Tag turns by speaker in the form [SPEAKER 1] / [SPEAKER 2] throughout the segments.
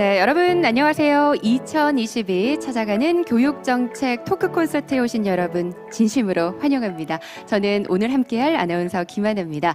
[SPEAKER 1] 네, 여러분 안녕하세요. 2022 찾아가는 교육정책 토크 콘서트에 오신 여러분 진심으로 환영합니다. 저는 오늘 함께할 아나운서 김하나입니다.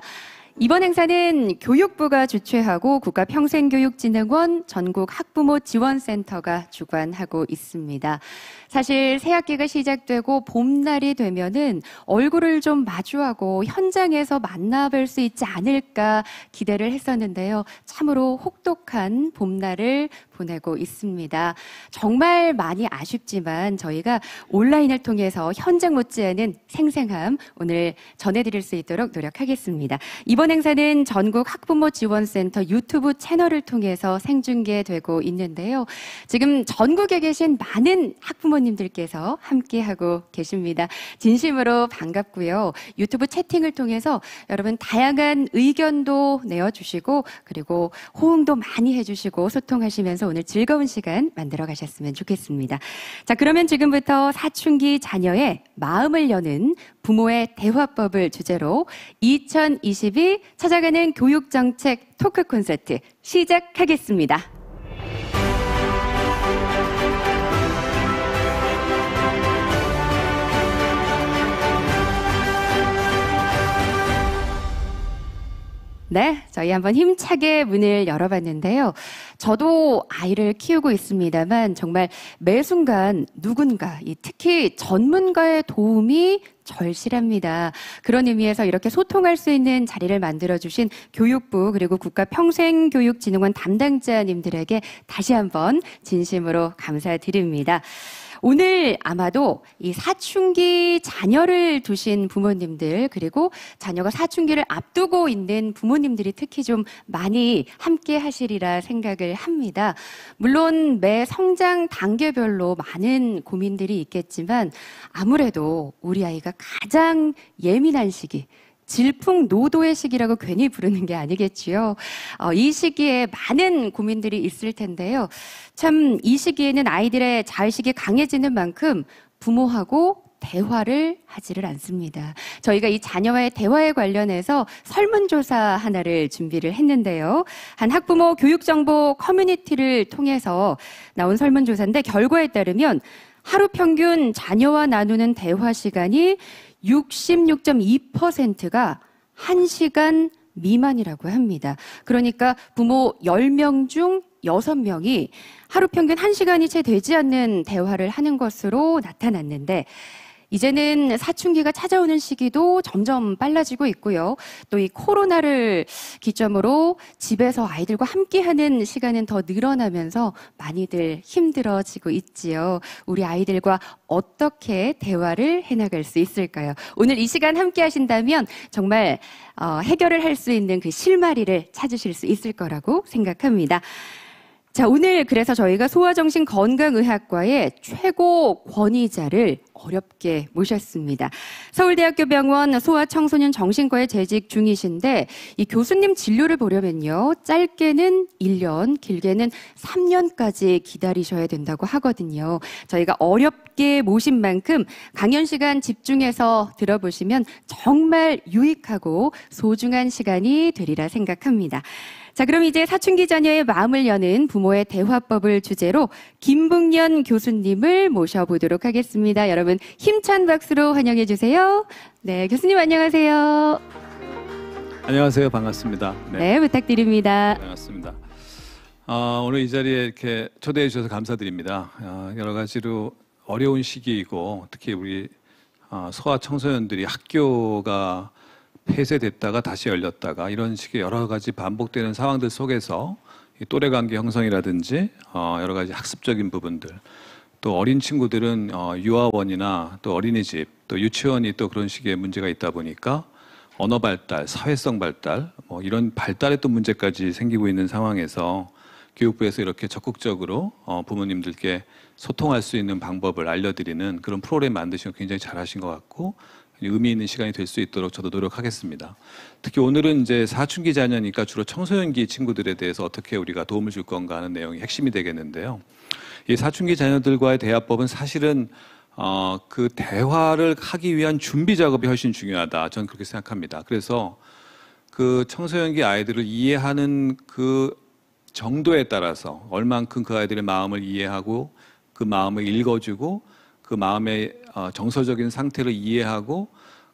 [SPEAKER 1] 이번 행사는 교육부가 주최하고 국가평생교육진흥원 전국학부모지원센터가 주관하고 있습니다. 사실 새학기가 시작되고 봄날이 되면은 얼굴을 좀 마주하고 현장에서 만나뵐 수 있지 않을까 기대를 했었는데요. 참으로 혹독한 봄날을 보내고 있습니다. 정말 많이 아쉽지만 저희가 온라인을 통해서 현장 못지않은 생생함 오늘 전해드릴 수 있도록 노력하겠습니다. 이번 행사는 전국 학부모지원센터 유튜브 채널을 통해서 생중계되고 있는데요. 지금 전국에 계신 많은 학부모님들께서 함께하고 계십니다. 진심으로 반갑고요. 유튜브 채팅을 통해서 여러분 다양한 의견도 내어주시고 그리고 호응도 많이 해주시고 소통하시면서 오늘 즐거운 시간 만들어 가셨으면 좋겠습니다. 자, 그러면 지금부터 사춘기 자녀의 마음을 여는 부모의 대화법을 주제로 2022 찾아가는 교육정책 토크 콘서트 시작하겠습니다. 네, 저희 한번 힘차게 문을 열어봤는데요. 저도 아이를 키우고 있습니다만 정말 매 순간 누군가, 특히 전문가의 도움이 절실합니다. 그런 의미에서 이렇게 소통할 수 있는 자리를 만들어주신 교육부 그리고 국가평생교육진흥원 담당자님들에게 다시 한번 진심으로 감사드립니다. 오늘 아마도 이 사춘기 자녀를 두신 부모님들 그리고 자녀가 사춘기를 앞두고 있는 부모님들이 특히 좀 많이 함께 하시리라 생각을 합니다. 물론 매 성장 단계별로 많은 고민들이 있겠지만 아무래도 우리 아이가 가장 예민한 시기 질풍노도의 시기라고 괜히 부르는 게 아니겠지요. 이 시기에 많은 고민들이 있을 텐데요. 참 이 시기에는 아이들의 자의식이 강해지는 만큼 부모하고 대화를 하지를 않습니다. 저희가 이 자녀와의 대화에 관련해서 설문조사 하나를 준비를 했는데요. 한 학부모 교육정보 커뮤니티를 통해서 나온 설문조사인데 결과에 따르면 하루 평균 자녀와 나누는 대화 시간이 66.2%가 1시간 미만이라고 합니다. 그러니까 부모 10명 중 6명이 하루 평균 1시간이 채 되지 않는 대화를 하는 것으로 나타났는데 이제는 사춘기가 찾아오는 시기도 점점 빨라지고 있고요. 또 이 코로나를 기점으로 집에서 아이들과 함께하는 시간은 더 늘어나면서 많이들 힘들어지고 있지요. 우리 아이들과 어떻게 대화를 해나갈 수 있을까요? 오늘 이 시간 함께 하신다면 정말 해결을 할 수 있는 그 실마리를 찾으실 수 있을 거라고 생각합니다. 자, 오늘 그래서 저희가 소아정신건강의학과의 최고 권위자를 어렵게 모셨습니다. 서울대학교 병원 소아청소년정신과에 재직 중이신데 이 교수님 진료를 보려면요. 짧게는 1년, 길게는 3년까지 기다리셔야 된다고 하거든요. 저희가 어렵게 모신 만큼 강연 시간 집중해서 들어보시면 정말 유익하고 소중한 시간이 되리라 생각합니다. 자, 그럼 이제 사춘기 자녀의 마음을 여는 부모의 대화법을 주제로 김북년 교수님을 모셔보도록 하겠습니다. 여러분 힘찬 박수로 환영해 주세요. 네, 교수님 안녕하세요.
[SPEAKER 2] 안녕하세요. 반갑습니다.
[SPEAKER 1] 네, 부탁드립니다.
[SPEAKER 2] 반갑습니다. 오늘 이 자리에 이렇게 초대해 주셔서 감사드립니다. 여러 가지로 어려운 시기이고 특히 우리 소아 청소년들이 학교가 폐쇄됐다가 다시 열렸다가 이런 식의 여러 가지 반복되는 상황들 속에서 또래 관계 형성이라든지 여러 가지 학습적인 부분들 또 어린 친구들은 유아원이나 또 어린이집 또 유치원이 또 그런 식의 문제가 있다 보니까 언어 발달, 사회성 발달 뭐 이런 발달에 또 문제까지 생기고 있는 상황에서 교육부에서 이렇게 적극적으로 부모님들께 소통할 수 있는 방법을 알려드리는 그런 프로그램 만드신 거 굉장히 잘하신 것 같고 의미 있는 시간이 될 수 있도록 저도 노력하겠습니다. 특히 오늘은 이제 사춘기 자녀니까 주로 청소년기 친구들에 대해서 어떻게 우리가 도움을 줄 건가 하는 내용이 핵심이 되겠는데요. 이 사춘기 자녀들과의 대화법은 사실은 그 대화를 하기 위한 준비 작업이 훨씬 중요하다. 저는 그렇게 생각합니다. 그래서 그 청소년기 아이들을 이해하는 그 정도에 따라서 얼만큼 그 아이들의 마음을 이해하고 그 마음을 읽어주고 그 마음의 정서적인 상태를 이해하고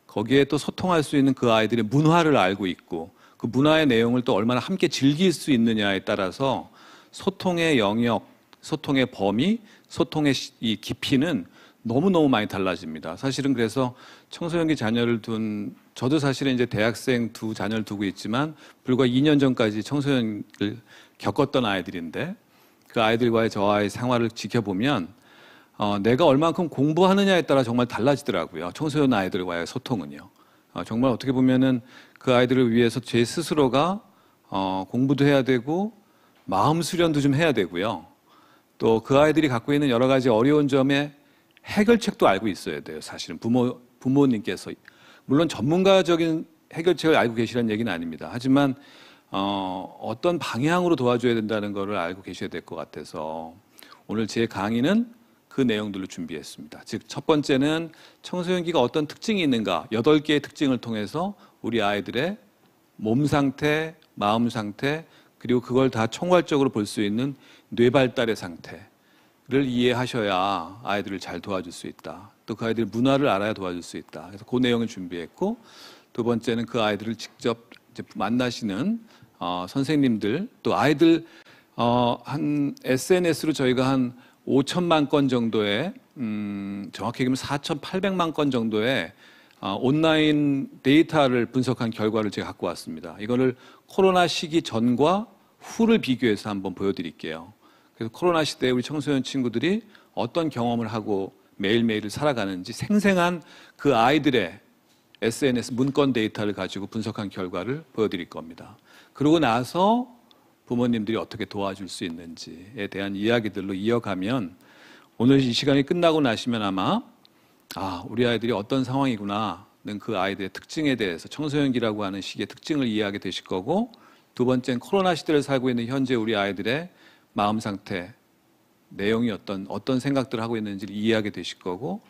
[SPEAKER 2] 거기에 또 소통할 수 있는 그 아이들의 문화를 알고 있고 그 문화의 내용을 또 얼마나 함께 즐길 수 있느냐에 따라서 소통의 영역, 소통의 범위, 소통의 이 깊이는 너무너무 많이 달라집니다. 사실은 그래서 청소년기 자녀를 둔 저도 사실은 이제 대학생 두 자녀를 두고 있지만 불과 2년 전까지 청소년을 겪었던 아이들인데 그 아이들과의 저와의 생활을 지켜보면 내가 얼만큼 공부하느냐에 따라 정말 달라지더라고요. 청소년 아이들과의 소통은요. 정말 어떻게 보면은 그 아이들을 위해서 제 스스로가 공부도 해야 되고 마음 수련도 좀 해야 되고요. 또 그 아이들이 갖고 있는 여러 가지 어려운 점에 해결책도 알고 있어야 돼요. 사실은 부모님께서 물론 전문가적인 해결책을 알고 계시라는 얘기는 아닙니다. 하지만 어떤 방향으로 도와줘야 된다는 것을 알고 계셔야 될 것 같아서 오늘 제 강의는 그 내용들로 준비했습니다. 즉 첫 번째는 청소년기가 어떤 특징이 있는가 8개의 특징을 통해서 우리 아이들의 몸 상태, 마음 상태 그리고 그걸 다 총괄적으로 볼 수 있는 뇌 발달의 상태를 이해하셔야 아이들을 잘 도와줄 수 있다. 또 그 아이들 문화를 알아야 도와줄 수 있다. 그래서 그 내용을 준비했고 두 번째는 그 아이들을 직접 이제 만나시는 선생님들 또 아이들 한 SNS로 저희가 한 5천만 건 정도의 정확히 얘기하면 4,800만 건 정도의 온라인 데이터를 분석한 결과를 제가 갖고 왔습니다. 이거를 코로나 시기 전과 후를 비교해서 한번 보여드릴게요. 그래서 코로나 시대에 우리 청소년 친구들이 어떤 경험을 하고 매일매일을 살아가는지 생생한 그 아이들의 SNS 문건 데이터를 가지고 분석한 결과를 보여드릴 겁니다. 그러고 나서 부모님들이 어떻게 도와줄 수 있는지에 대한 이야기들로 이어가면 오늘 이 시간이 끝나고 나시면 아마 우리 아이들이 어떤 상황이구나는 그 아이들의 특징에 대해서 청소년기라고 하는 시기의 특징을 이해하게 되실 거고 두 번째는 코로나 시대를 살고 있는 현재 우리 아이들의 마음 상태 내용이 어떤 생각들을 하고 있는지를 이해하게 되실 거고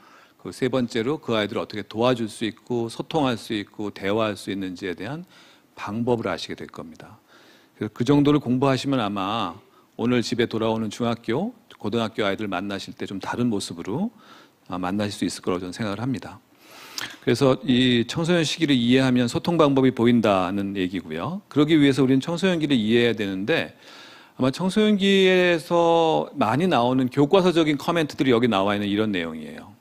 [SPEAKER 2] 그 세 번째로 그 아이들을 어떻게 도와줄 수 있고 소통할 수 있고 대화할 수 있는지에 대한 방법을 아시게 될 겁니다. 그래서 그 정도를 공부하시면 아마 오늘 집에 돌아오는 중학교, 고등학교 아이들 만나실 때 좀 다른 모습으로 만나실 수 있을 거라고 저는 생각을 합니다. 그래서 이 청소년 시기를 이해하면 소통 방법이 보인다는 얘기고요. 그러기 위해서 우리는 청소년기를 이해해야 되는데 아마 청소년기에서 많이 나오는 교과서적인 커멘트들이 여기 나와 있는 이런 내용이에요.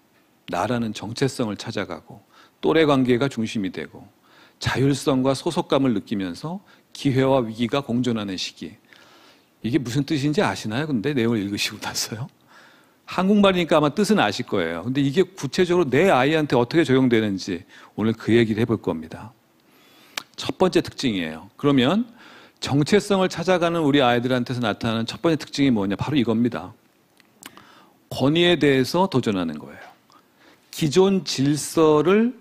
[SPEAKER 2] 나라는 정체성을 찾아가고 또래 관계가 중심이 되고 자율성과 소속감을 느끼면서 기회와 위기가 공존하는 시기. 이게 무슨 뜻인지 아시나요? 근데 내용을 읽으시고 나서요. 한국말이니까 아마 뜻은 아실 거예요. 근데 이게 구체적으로 내 아이한테 어떻게 적용되는지 오늘 그 얘기를 해볼 겁니다. 첫 번째 특징이에요. 그러면 정체성을 찾아가는 우리 아이들한테서 나타나는 첫 번째 특징이 뭐냐? 바로 이겁니다. 권위에 대해서 도전하는 거예요. 기존 질서를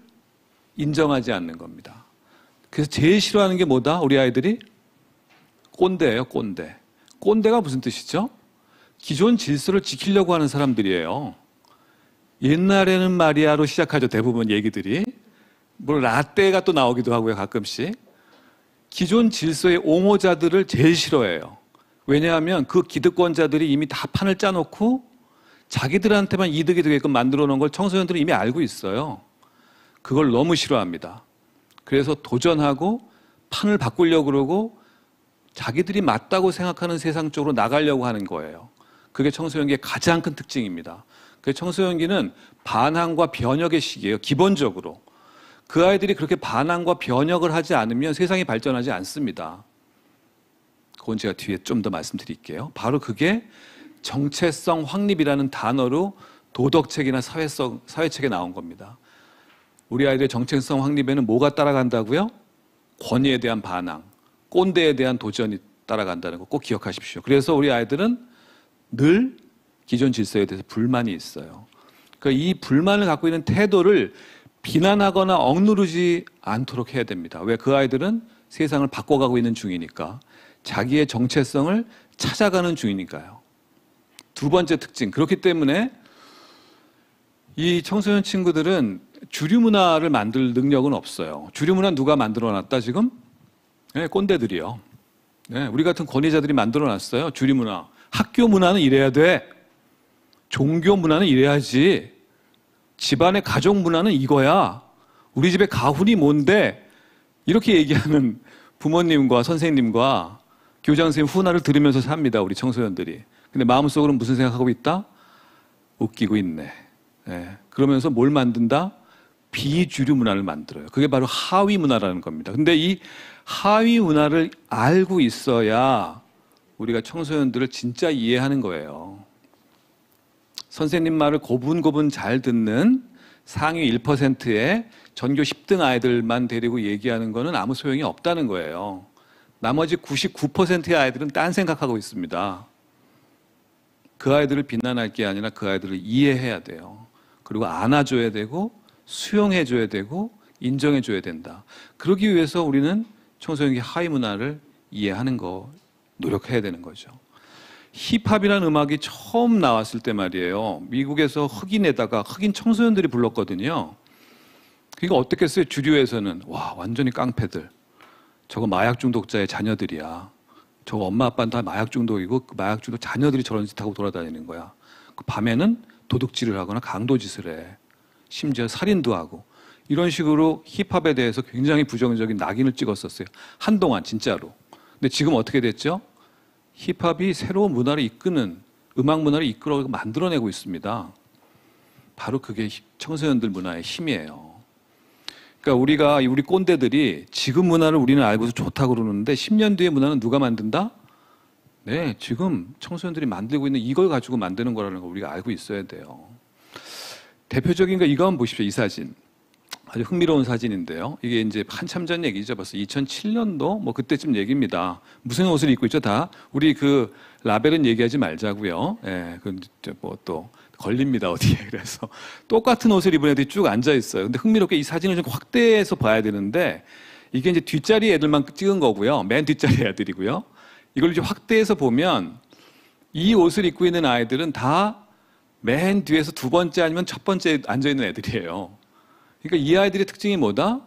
[SPEAKER 2] 인정하지 않는 겁니다. 그래서 제일 싫어하는 게 뭐다? 우리 아이들이? 꼰대예요, 꼰대. 꼰대가 무슨 뜻이죠? 기존 질서를 지키려고 하는 사람들이에요. 옛날에는 말이야로 시작하죠, 대부분 얘기들이. 뭐 라떼가 또 나오기도 하고요, 가끔씩. 기존 질서의 옹호자들을 제일 싫어해요. 왜냐하면 그 기득권자들이 이미 다 판을 짜놓고 자기들한테만 이득이 되게끔 만들어 놓은 걸 청소년들은 이미 알고 있어요. 그걸 너무 싫어합니다. 그래서 도전하고 판을 바꾸려고 그러고 자기들이 맞다고 생각하는 세상 쪽으로 나가려고 하는 거예요. 그게 청소년기의 가장 큰 특징입니다. 그 청소년기는 반항과 변혁의 시기예요. 기본적으로. 그 아이들이 그렇게 반항과 변혁을 하지 않으면 세상이 발전하지 않습니다. 그건 제가 뒤에 좀 더 말씀드릴게요. 바로 그게 정체성 확립이라는 단어로 도덕책이나 사회책에 나온 겁니다. 우리 아이들의 정체성 확립에는 뭐가 따라간다고요? 권위에 대한 반항, 꼰대에 대한 도전이 따라간다는 거 꼭 기억하십시오. 그래서 우리 아이들은 늘 기존 질서에 대해서 불만이 있어요. 그러니까 이 불만을 갖고 있는 태도를 비난하거나 억누르지 않도록 해야 됩니다. 왜? 그 아이들은 세상을 바꿔가고 있는 중이니까. 자기의 정체성을 찾아가는 중이니까요. 두 번째 특징. 그렇기 때문에 이 청소년 친구들은 주류 문화를 만들 능력은 없어요. 주류 문화 누가 만들어 놨다 지금? 네, 꼰대들이요. 네, 우리 같은 권위자들이 만들어놨어요. 주리 문화. 학교 문화는 이래야 돼. 종교 문화는 이래야지. 집안의 가족 문화는 이거야. 우리 집의 가훈이 뭔데? 이렇게 얘기하는 부모님과 선생님과 교장 선생님 훈화를 들으면서 삽니다. 우리 청소년들이. 근데 마음속으로는 무슨 생각하고 있다? 웃기고 있네. 네, 그러면서 뭘 만든다? 비주류 문화를 만들어요. 그게 바로 하위 문화라는 겁니다. 근데 이 하위 문화를 알고 있어야 우리가 청소년들을 진짜 이해하는 거예요. 선생님 말을 고분고분 잘 듣는 상위 1%의 전교 10등 아이들만 데리고 얘기하는 거는 아무 소용이 없다는 거예요. 나머지 99%의 아이들은 딴 생각하고 있습니다. 그 아이들을 비난할 게 아니라 그 아이들을 이해해야 돼요. 그리고 안아줘야 되고 수용해줘야 되고 인정해줘야 된다. 그러기 위해서 우리는 청소년기 하위 문화를 이해하는 거 노력해야 되는 거죠. 힙합이라는 음악이 처음 나왔을 때 말이에요. 미국에서 흑인에다가 흑인 청소년들이 불렀거든요. 그러니까 어떻겠어요? 주류에서는 와 완전히 깡패들. 저거 마약 중독자의 자녀들이야. 저거 엄마 아빠는 다 마약 중독이고 그 마약 중독 자녀들이 저런 짓 하고 돌아다니는 거야. 그 밤에는 도둑질을 하거나 강도짓을 해. 심지어 살인도 하고. 이런 식으로 힙합에 대해서 굉장히 부정적인 낙인을 찍었었어요. 한동안 진짜로. 근데 지금 어떻게 됐죠? 힙합이 새로운 문화를 이끄는 음악 문화를 이끌어 만들어내고 있습니다. 바로 그게 청소년들 문화의 힘이에요. 그러니까 우리 꼰대들이 지금 문화를 우리는 알고서 좋다고 그러는데 10년 뒤의 문화는 누가 만든다? 네, 지금 청소년들이 만들고 있는 이걸 가지고 만드는 거라는 걸 우리가 알고 있어야 돼요. 대표적인 거 이거 한번 보십시오. 이 사진. 아주 흥미로운 사진인데요. 이게 이제 한참 전 얘기죠. 벌써 2007년도 뭐 그때쯤 얘기입니다. 무슨 옷을 입고 있죠? 다 우리 그 라벨은 얘기하지 말자고요. 예, 뭐 또 걸립니다 어디에. 그래서 똑같은 옷을 입은 애들이 쭉 앉아 있어요. 근데 흥미롭게 이 사진을 좀 확대해서 봐야 되는데 이게 이제 뒷자리 애들만 찍은 거고요. 맨 뒷자리 애들이고요. 이걸 이제 확대해서 보면 이 옷을 입고 있는 아이들은 다 맨 뒤에서 두 번째 아니면 첫 번째 앉아 있는 애들이에요. 그러니까 이 아이들의 특징이 뭐다?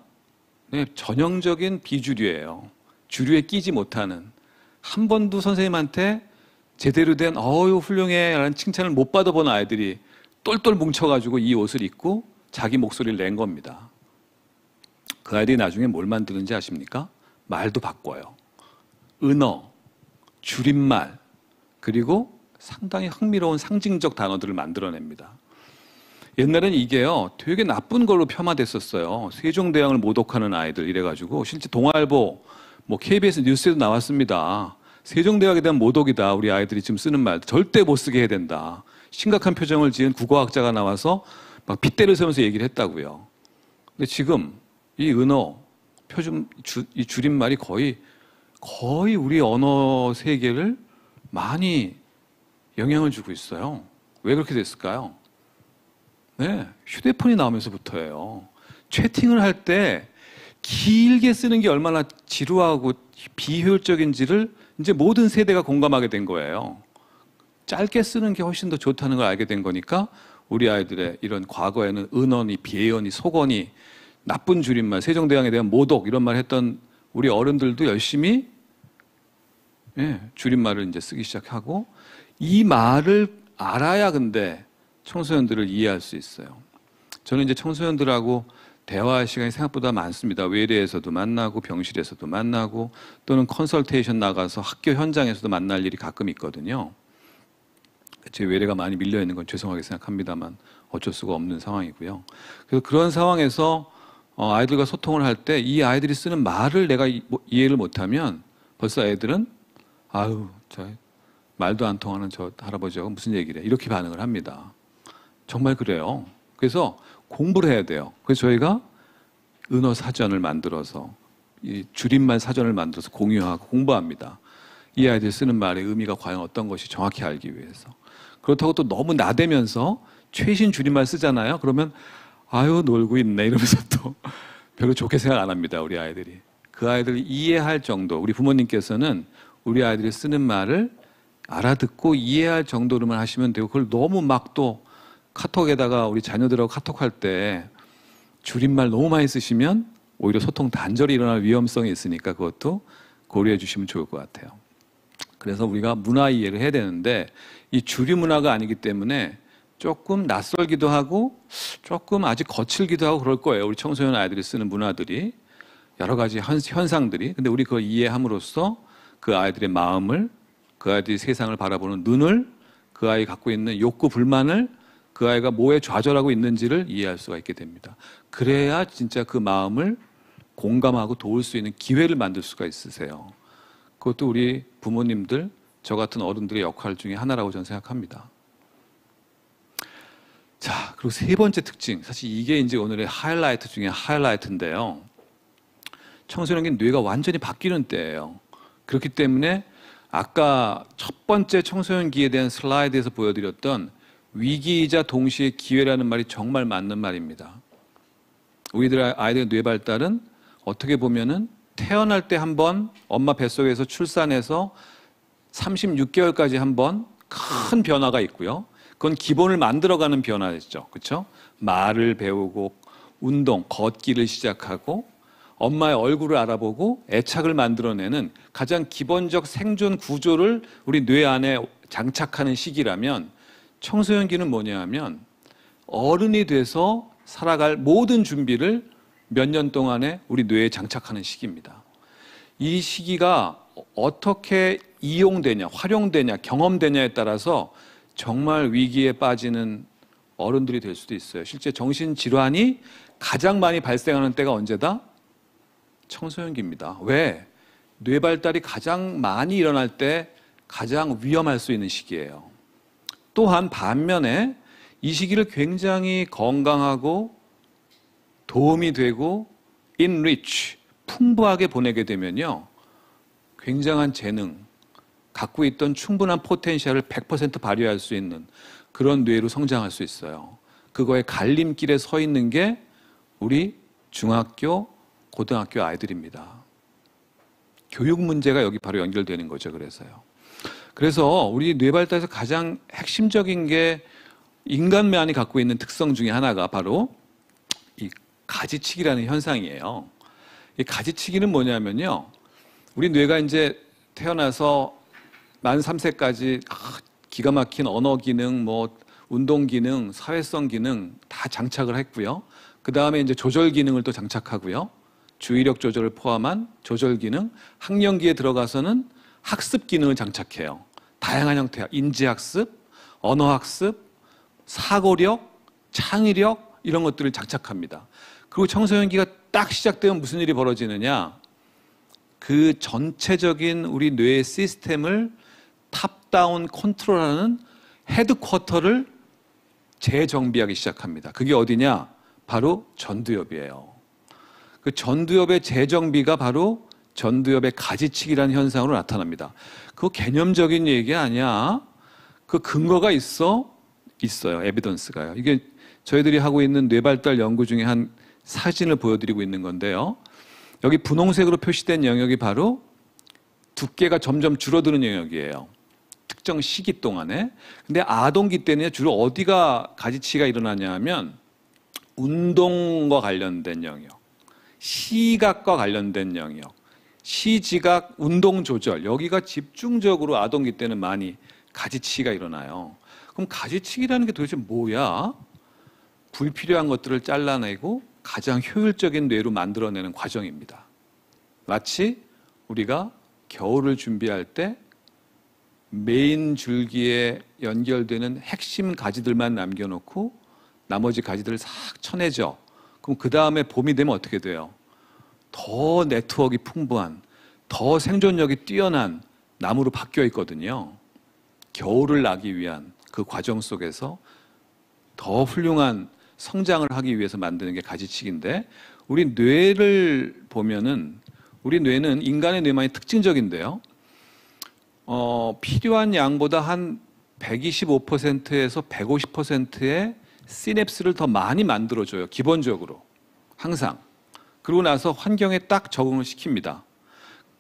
[SPEAKER 2] 네, 전형적인 비주류예요. 주류에 끼지 못하는. 한 번도 선생님한테 제대로 된 어유 훌륭해 라는 칭찬을 못 받아본 아이들이 똘똘 뭉쳐가지고 이 옷을 입고 자기 목소리를 낸 겁니다. 그 아이들이 나중에 뭘 만드는지 아십니까? 말도 바꿔요. 은어, 줄임말, 그리고 상당히 흥미로운 상징적 단어들을 만들어냅니다. 옛날엔 이게요, 되게 나쁜 걸로 폄하됐었어요. 세종대왕을 모독하는 아이들 이래가지고 실제 동아일보, 뭐 KBS 뉴스에도 나왔습니다. 세종대왕에 대한 모독이다. 우리 아이들이 지금 쓰는 말 절대 못 쓰게 해야 된다. 심각한 표정을 지은 국어학자가 나와서 막 빗대를 세우면서 얘기를 했다고요. 근데 지금 이 은어, 이 줄임말이 거의 우리 언어 세계를 많이 영향을 주고 있어요. 왜 그렇게 됐을까요? 네, 휴대폰이 나오면서부터예요. 채팅을 할 때 길게 쓰는 게 얼마나 지루하고 비효율적인지를 이제 모든 세대가 공감하게 된 거예요. 짧게 쓰는 게 훨씬 더 좋다는 걸 알게 된 거니까 우리 아이들의 이런 과거에는 은언이, 비애언이, 속언이, 나쁜 줄임말, 세종대왕에 대한 모독 이런 말 했던 우리 어른들도 열심히 줄임말을 이제 쓰기 시작하고 이 말을 알아야 근데 청소년들을 이해할 수 있어요. 저는 이제 청소년들하고 대화할 시간이 생각보다 많습니다. 외래에서도 만나고 병실에서도 만나고 또는 컨설테이션 나가서 학교 현장에서도 만날 일이 가끔 있거든요. 제 외래가 많이 밀려 있는 건 죄송하게 생각합니다만 어쩔 수가 없는 상황이고요. 그래서 그런 상황에서 아이들과 소통을 할 때 이 아이들이 쓰는 말을 내가 이해를 못하면 벌써 애들은 아유 저 말도 안 통하는 저 할아버지하고 무슨 얘기를 해 이렇게 반응을 합니다. 정말 그래요. 그래서 공부를 해야 돼요. 그래서 저희가 은어 사전을 만들어서 이 줄임말 사전을 만들어서 공유하고 공부합니다. 이 아이들이 쓰는 말의 의미가 과연 어떤 것이 정확히 알기 위해서. 그렇다고 또 너무 나대면서 최신 줄임말 쓰잖아요. 그러면 아유 놀고 있네 이러면서 또 별로 좋게 생각 안 합니다. 우리 아이들이. 그 아이들을 이해할 정도, 우리 부모님께서는 우리 아이들이 쓰는 말을 알아듣고 이해할 정도로만 하시면 되고 그걸 너무 막 또 카톡에다가 우리 자녀들하고 카톡할 때 줄임말 너무 많이 쓰시면 오히려 소통 단절이 일어날 위험성이 있으니까 그것도 고려해 주시면 좋을 것 같아요. 그래서 우리가 문화 이해를 해야 되는데 이 주류 문화가 아니기 때문에 조금 낯설기도 하고 조금 아직 거칠기도 하고 그럴 거예요. 우리 청소년 아이들이 쓰는 문화들이 여러 가지 현상들이. 근데 우리 그걸 이해함으로써 그 아이들의 마음을, 그 아이들이 세상을 바라보는 눈을, 그 아이 갖고 있는 욕구, 불만을, 그 아이가 뭐에 좌절하고 있는지를 이해할 수가 있게 됩니다. 그래야 진짜 그 마음을 공감하고 도울 수 있는 기회를 만들 수가 있으세요. 그것도 우리 부모님들, 저 같은 어른들의 역할 중에 하나라고 저는 생각합니다. 자, 그리고 세 번째 특징. 사실 이게 이제 오늘의 하이라이트 중에 하이라이트인데요. 청소년기는 뇌가 완전히 바뀌는 때예요. 그렇기 때문에 아까 첫 번째 청소년기에 대한 슬라이드에서 보여드렸던 위기이자 동시에 기회라는 말이 정말 맞는 말입니다. 우리들 아이들의 뇌 발달은 어떻게 보면은 태어날 때 한 번 엄마 뱃속에서 출산해서 36개월까지 한 번 큰 변화가 있고요. 그건 기본을 만들어가는 변화였죠. 그렇죠? 말을 배우고 운동, 걷기를 시작하고 엄마의 얼굴을 알아보고 애착을 만들어내는 가장 기본적 생존 구조를 우리 뇌 안에 장착하는 시기라면 청소년기는 뭐냐 하면 어른이 돼서 살아갈 모든 준비를 몇 년 동안에 우리 뇌에 장착하는 시기입니다. 이 시기가 어떻게 이용되냐, 활용되냐, 경험되냐에 따라서 정말 위기에 빠지는 어른들이 될 수도 있어요. 실제 정신질환이 가장 많이 발생하는 때가 언제다? 청소년기입니다. 왜? 뇌 발달이 가장 많이 일어날 때 가장 위험할 수 있는 시기예요. 또한 반면에 이 시기를 굉장히 건강하고 도움이 되고 enrich, 풍부하게 보내게 되면요. 굉장한 재능, 갖고 있던 충분한 포텐셜을 100% 발휘할 수 있는 그런 뇌로 성장할 수 있어요. 그거의 갈림길에 서 있는 게 우리 중학교, 고등학교 아이들입니다. 교육 문제가 여기 바로 연결되는 거죠. 그래서 우리 뇌 발달에서 가장 핵심적인 게 인간만이 갖고 있는 특성 중에 하나가 바로 이 가지치기라는 현상이에요. 이 가지치기는 뭐냐면요. 우리 뇌가 이제 태어나서 만 3세까지 기가 막힌 언어 기능, 뭐 운동 기능, 사회성 기능 다 장착을 했고요. 그 다음에 이제 조절 기능을 또 장착하고요. 주의력 조절을 포함한 조절 기능, 학령기에 들어가서는 학습 기능을 장착해요. 다양한 형태야. 인지학습, 언어학습, 사고력, 창의력 이런 것들을 장착합니다. 그리고 청소년기가 딱 시작되면 무슨 일이 벌어지느냐? 그 전체적인 우리 뇌의 시스템을 탑다운 컨트롤하는 헤드쿼터를 재정비하기 시작합니다. 그게 어디냐? 바로 전두엽이에요. 그 전두엽의 재정비가 바로 전두엽의 가지치기라는 현상으로 나타납니다. 그거 개념적인 얘기 아니야. 그 근거가 있어요. 에비던스가요. 이게 저희들이 하고 있는 뇌발달 연구 중에 한 사진을 보여드리고 있는 건데요. 여기 분홍색으로 표시된 영역이 바로 두께가 점점 줄어드는 영역이에요. 특정 시기 동안에. 근데 아동기 때는 주로 어디가 가지치기가 일어나냐 하면 운동과 관련된 영역, 시각과 관련된 영역, 시지각, 운동 조절 여기가 집중적으로 아동기 때는 많이 가지치기가 일어나요. 그럼 가지치기라는 게 도대체 뭐야? 불필요한 것들을 잘라내고 가장 효율적인 뇌로 만들어내는 과정입니다. 마치 우리가 겨울을 준비할 때 메인 줄기에 연결되는 핵심 가지들만 남겨놓고 나머지 가지들을 싹 쳐내죠. 그럼 그 다음에 봄이 되면 어떻게 돼요? 더 네트워크가 풍부한, 더 생존력이 뛰어난 나무로 바뀌어 있거든요. 겨울을 나기 위한 그 과정 속에서 더 훌륭한 성장을 하기 위해서 만드는 게 가지치기인데 우리 뇌를 보면은 우리 뇌는 인간의 뇌만이 특징적인데요. 필요한 양보다 한 125%에서 150%의 시냅스를 더 많이 만들어줘요. 기본적으로. 항상. 그러고 나서 환경에 딱 적응을 시킵니다.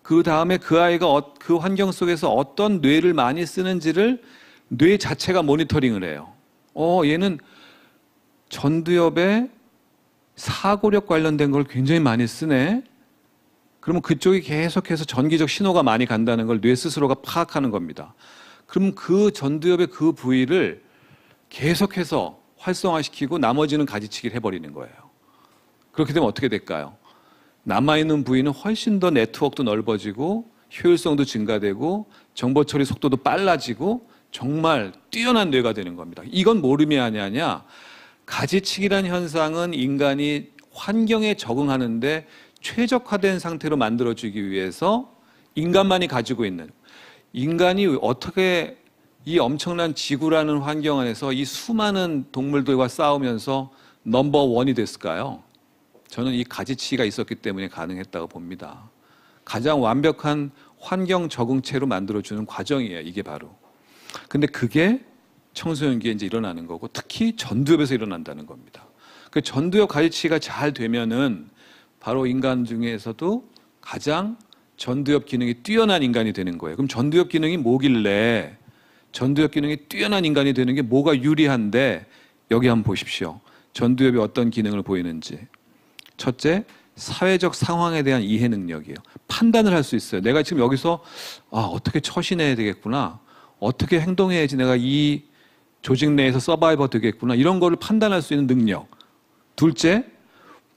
[SPEAKER 2] 그 다음에 그 아이가 그 환경 속에서 어떤 뇌를 많이 쓰는지를 뇌 자체가 모니터링을 해요. 얘는 전두엽에 사고력 관련된 걸 굉장히 많이 쓰네. 그러면 그쪽이 계속해서 전기적 신호가 많이 간다는 걸 뇌 스스로가 파악하는 겁니다. 그럼 그 전두엽의 그 부위를 계속해서 활성화시키고 나머지는 가지치기를 해버리는 거예요. 그렇게 되면 어떻게 될까요? 남아있는 부위는 훨씬 더 네트워크도 넓어지고 효율성도 증가되고 정보 처리 속도도 빨라지고 정말 뛰어난 뇌가 되는 겁니다. 이건 뭘 의미하냐냐? 가지치기란 현상은 인간이 환경에 적응하는데 최적화된 상태로 만들어주기 위해서 인간만이 가지고 있는, 인간이 어떻게 이 엄청난 지구라는 환경 안에서 이 수많은 동물들과 싸우면서 넘버 원이 됐을까요? 저는 이 가지치기가 있었기 때문에 가능했다고 봅니다. 가장 완벽한 환경 적응체로 만들어주는 과정이에요, 이게 바로. 근데 그게 청소년기에 이제 일어나는 거고, 특히 전두엽에서 일어난다는 겁니다. 그 전두엽 가지치기가 잘 되면은 바로 인간 중에서도 가장 전두엽 기능이 뛰어난 인간이 되는 거예요. 그럼 전두엽 기능이 뭐길래 전두엽 기능이 뛰어난 인간이 되는 게 뭐가 유리한데, 여기 한번 보십시오. 전두엽이 어떤 기능을 보이는지. 첫째, 사회적 상황에 대한 이해 능력이에요. 판단을 할 수 있어요. 내가 지금 여기서 어떻게 처신해야 되겠구나, 어떻게 행동해야지 내가 이 조직 내에서 서바이버 되겠구나, 이런 거를 판단할 수 있는 능력. 둘째,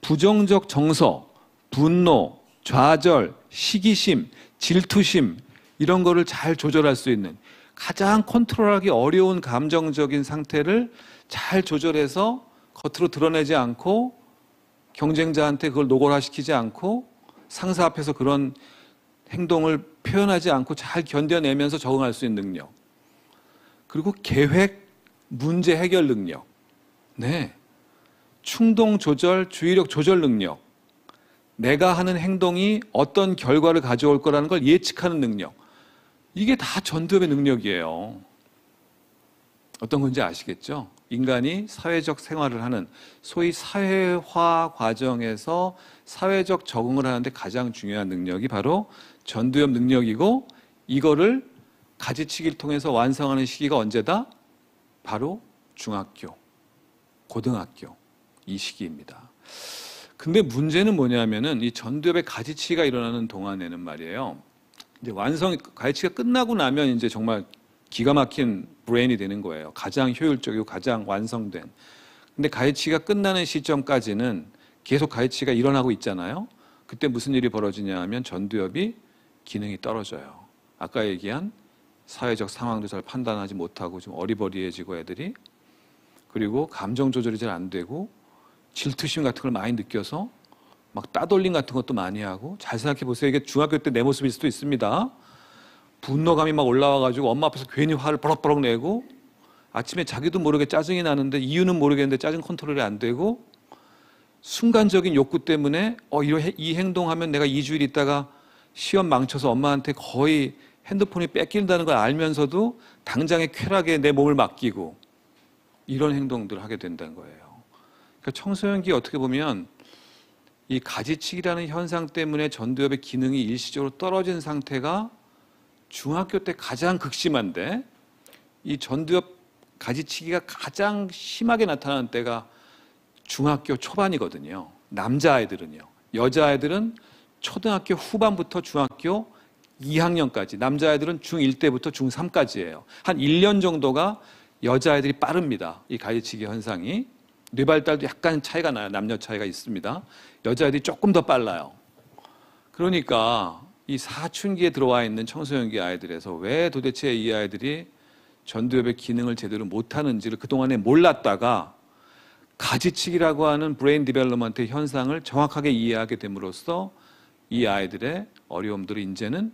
[SPEAKER 2] 부정적 정서, 분노, 좌절, 시기심, 질투심, 이런 거를 잘 조절할 수 있는, 가장 컨트롤하기 어려운 감정적인 상태를 잘 조절해서 겉으로 드러내지 않고 경쟁자한테 그걸 노골화시키지 않고 상사 앞에서 그런 행동을 표현하지 않고 잘 견뎌내면서 적응할 수 있는 능력. 그리고 계획, 문제 해결 능력. 네. 충동 조절, 주의력 조절 능력. 내가 하는 행동이 어떤 결과를 가져올 거라는 걸 예측하는 능력. 이게 다 전두엽의 능력이에요. 어떤 건지 아시겠죠? 인간이 사회적 생활을 하는, 소위 사회화 과정에서 사회적 적응을 하는데 가장 중요한 능력이 바로 전두엽 능력이고, 이거를 가지치기를 통해서 완성하는 시기가 언제다? 바로 중학교, 고등학교, 이 시기입니다. 근데 문제는 뭐냐면은 이 전두엽의 가지치기가 일어나는 동안에는 말이에요, 이제 가지치기가 끝나고 나면 이제 정말 기가 막힌 브레인이 되는 거예요. 가장 효율적이고 가장 완성된. 근데 가지치기가 끝나는 시점까지는 계속 가지치기가 일어나고 있잖아요. 그때 무슨 일이 벌어지냐 하면 전두엽이 기능이 떨어져요. 아까 얘기한 사회적 상황도 잘 판단하지 못하고 좀 어리버리해지고 애들이, 그리고 감정 조절이 잘 안 되고 질투심 같은 걸 많이 느껴서 막 따돌림 같은 것도 많이 하고. 잘 생각해 보세요. 이게 중학교 때 내 모습일 수도 있습니다. 분노감이 막 올라와가지고 엄마 앞에서 괜히 화를 버럭버럭 내고, 아침에 자기도 모르게 짜증이 나는데 이유는 모르겠는데 짜증 컨트롤이 안 되고, 순간적인 욕구 때문에 이 행동하면 내가 2주일 있다가 시험 망쳐서 엄마한테 거의 핸드폰이 뺏긴다는 걸 알면서도 당장의 쾌락에 내 몸을 맡기고, 이런 행동들을 하게 된다는 거예요. 그러니까 청소년기 어떻게 보면 이 가지치기라는 현상 때문에 전두엽의 기능이 일시적으로 떨어진 상태가 중학교 때 가장 극심한데, 이 전두엽 가지치기가 가장 심하게 나타나는 때가 중학교 초반이거든요. 남자아이들은요. 여자아이들은 초등학교 후반부터 중학교 2학년까지, 남자아이들은 중1 때부터 중3까지예요. 한 1년 정도가 여자아이들이 빠릅니다. 이 가지치기 현상이. 뇌발달도 약간 차이가 나요. 남녀 차이가 있습니다. 여자아이들이 조금 더 빨라요. 그러니까 이 사춘기에 들어와 있는 청소년기 아이들에서 왜 도대체 이 아이들이 전두엽의 기능을 제대로 못하는지를 그동안에 몰랐다가 가지치기라고 하는 브레인 디벨롭먼트 현상을 정확하게 이해하게 됨으로써 이 아이들의 어려움들을 이제는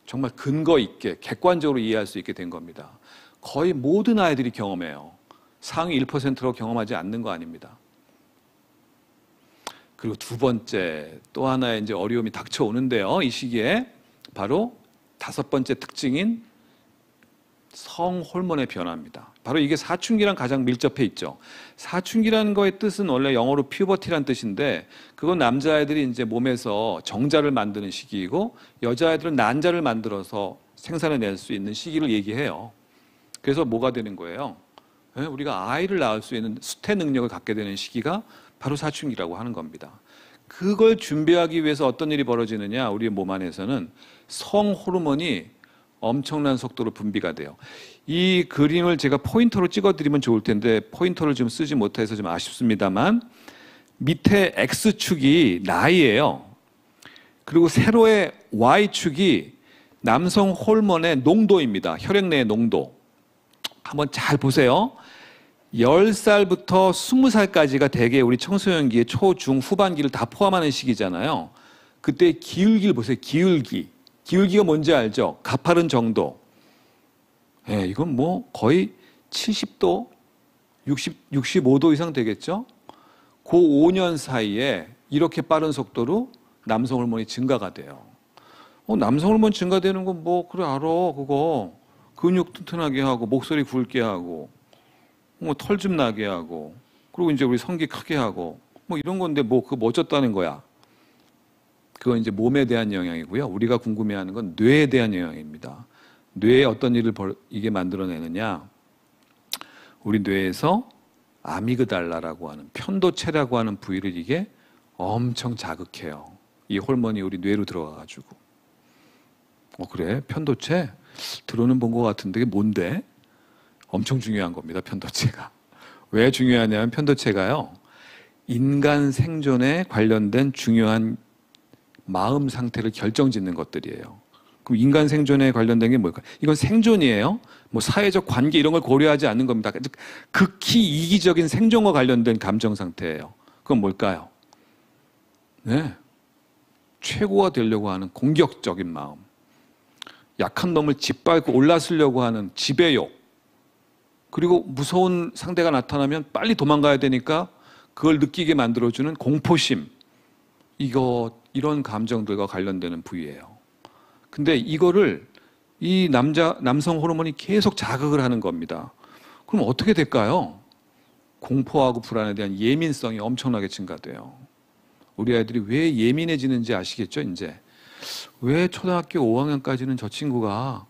[SPEAKER 2] 정말 근거 있게 객관적으로 이해할 수 있게 된 겁니다. 거의 모든 아이들이 경험해요. 상위 1%로 경험하지 않는 거 아닙니다. 그리고 두 번째, 또 하나의 이제 어려움이 닥쳐오는데요. 이 시기에 바로 5번째 특징인 성 호르몬의 변화입니다. 바로 이게 사춘기랑 가장 밀접해 있죠. 사춘기라는 거의 뜻은 원래 영어로 퓨버티란 뜻인데, 그건 남자아이들이 이제 몸에서 정자를 만드는 시기이고, 여자아이들은 난자를 만들어서 생산해낼 수 있는 시기를 얘기해요. 그래서 뭐가 되는 거예요? 우리가 아이를 낳을 수 있는 수태 능력을 갖게 되는 시기가 바로 사춘기라고 하는 겁니다. 그걸 준비하기 위해서 어떤 일이 벌어지느냐, 우리 몸 안에서는 성 호르몬이 엄청난 속도로 분비가 돼요. 이 그림을 제가 포인터로 찍어드리면 좋을 텐데 포인터를 좀 쓰지 못해서 좀 아쉽습니다만, 밑에 X축이 나이예요. 그리고 세로의 Y축이 남성 호르몬의 농도입니다. 혈액 내의 농도. 한번 잘 보세요. 10살부터 20살까지가 대개 우리 청소년기의 초, 중, 후반기를 다 포함하는 시기잖아요. 그때 기울기를 보세요. 기울기. 기울기가 뭔지 알죠? 가파른 정도. 예, 이건 뭐 거의 70도, 65도 이상 되겠죠? 그 5년 사이에 이렇게 빠른 속도로 남성 호르몬이 증가가 돼요. 남성 호르몬 증가되는 건 뭐 그래 알아. 그거 근육 튼튼하게 하고 목소리 굵게 하고 뭐 털 좀 나게 하고 그리고 이제 우리 성기 크게 하고 뭐 이런 건데 뭐 그거 뭐 어쩌다는 거야. 그건 이제 몸에 대한 영향이고요. 우리가 궁금해하는 건 뇌에 대한 영향입니다. 뇌에 어떤 일을 이게 만들어내느냐. 우리 뇌에서 아미그달라라고 하는 편도체라고 하는 부위를 이게 엄청 자극해요. 이 호르몬이 우리 뇌로 들어가가지고. 그래? 편도체? 들어는 본 것 같은데 이게 뭔데? 엄청 중요한 겁니다. 편도체가. 왜 중요하냐면 편도체가요. 인간 생존에 관련된 중요한 마음 상태를 결정짓는 것들이에요. 그럼 인간 생존에 관련된 게 뭘까요? 이건 생존이에요. 뭐 사회적 관계 이런 걸 고려하지 않는 겁니다. 극히 이기적인 생존과 관련된 감정 상태예요. 그건 뭘까요? 네. 최고가 되려고 하는 공격적인 마음. 약한 놈을 짓밟고 올라서려고 하는 지배욕. 그리고 무서운 상대가 나타나면 빨리 도망가야 되니까 그걸 느끼게 만들어주는 공포심. 이런 감정들과 관련되는 부위예요. 근데 이거를 이 남성 호르몬이 계속 자극을 하는 겁니다. 그럼 어떻게 될까요? 공포하고 불안에 대한 예민성이 엄청나게 증가돼요. 우리 아이들이 왜 예민해지는지 아시겠죠, 이제? 왜 초등학교 5학년까지는 저 친구가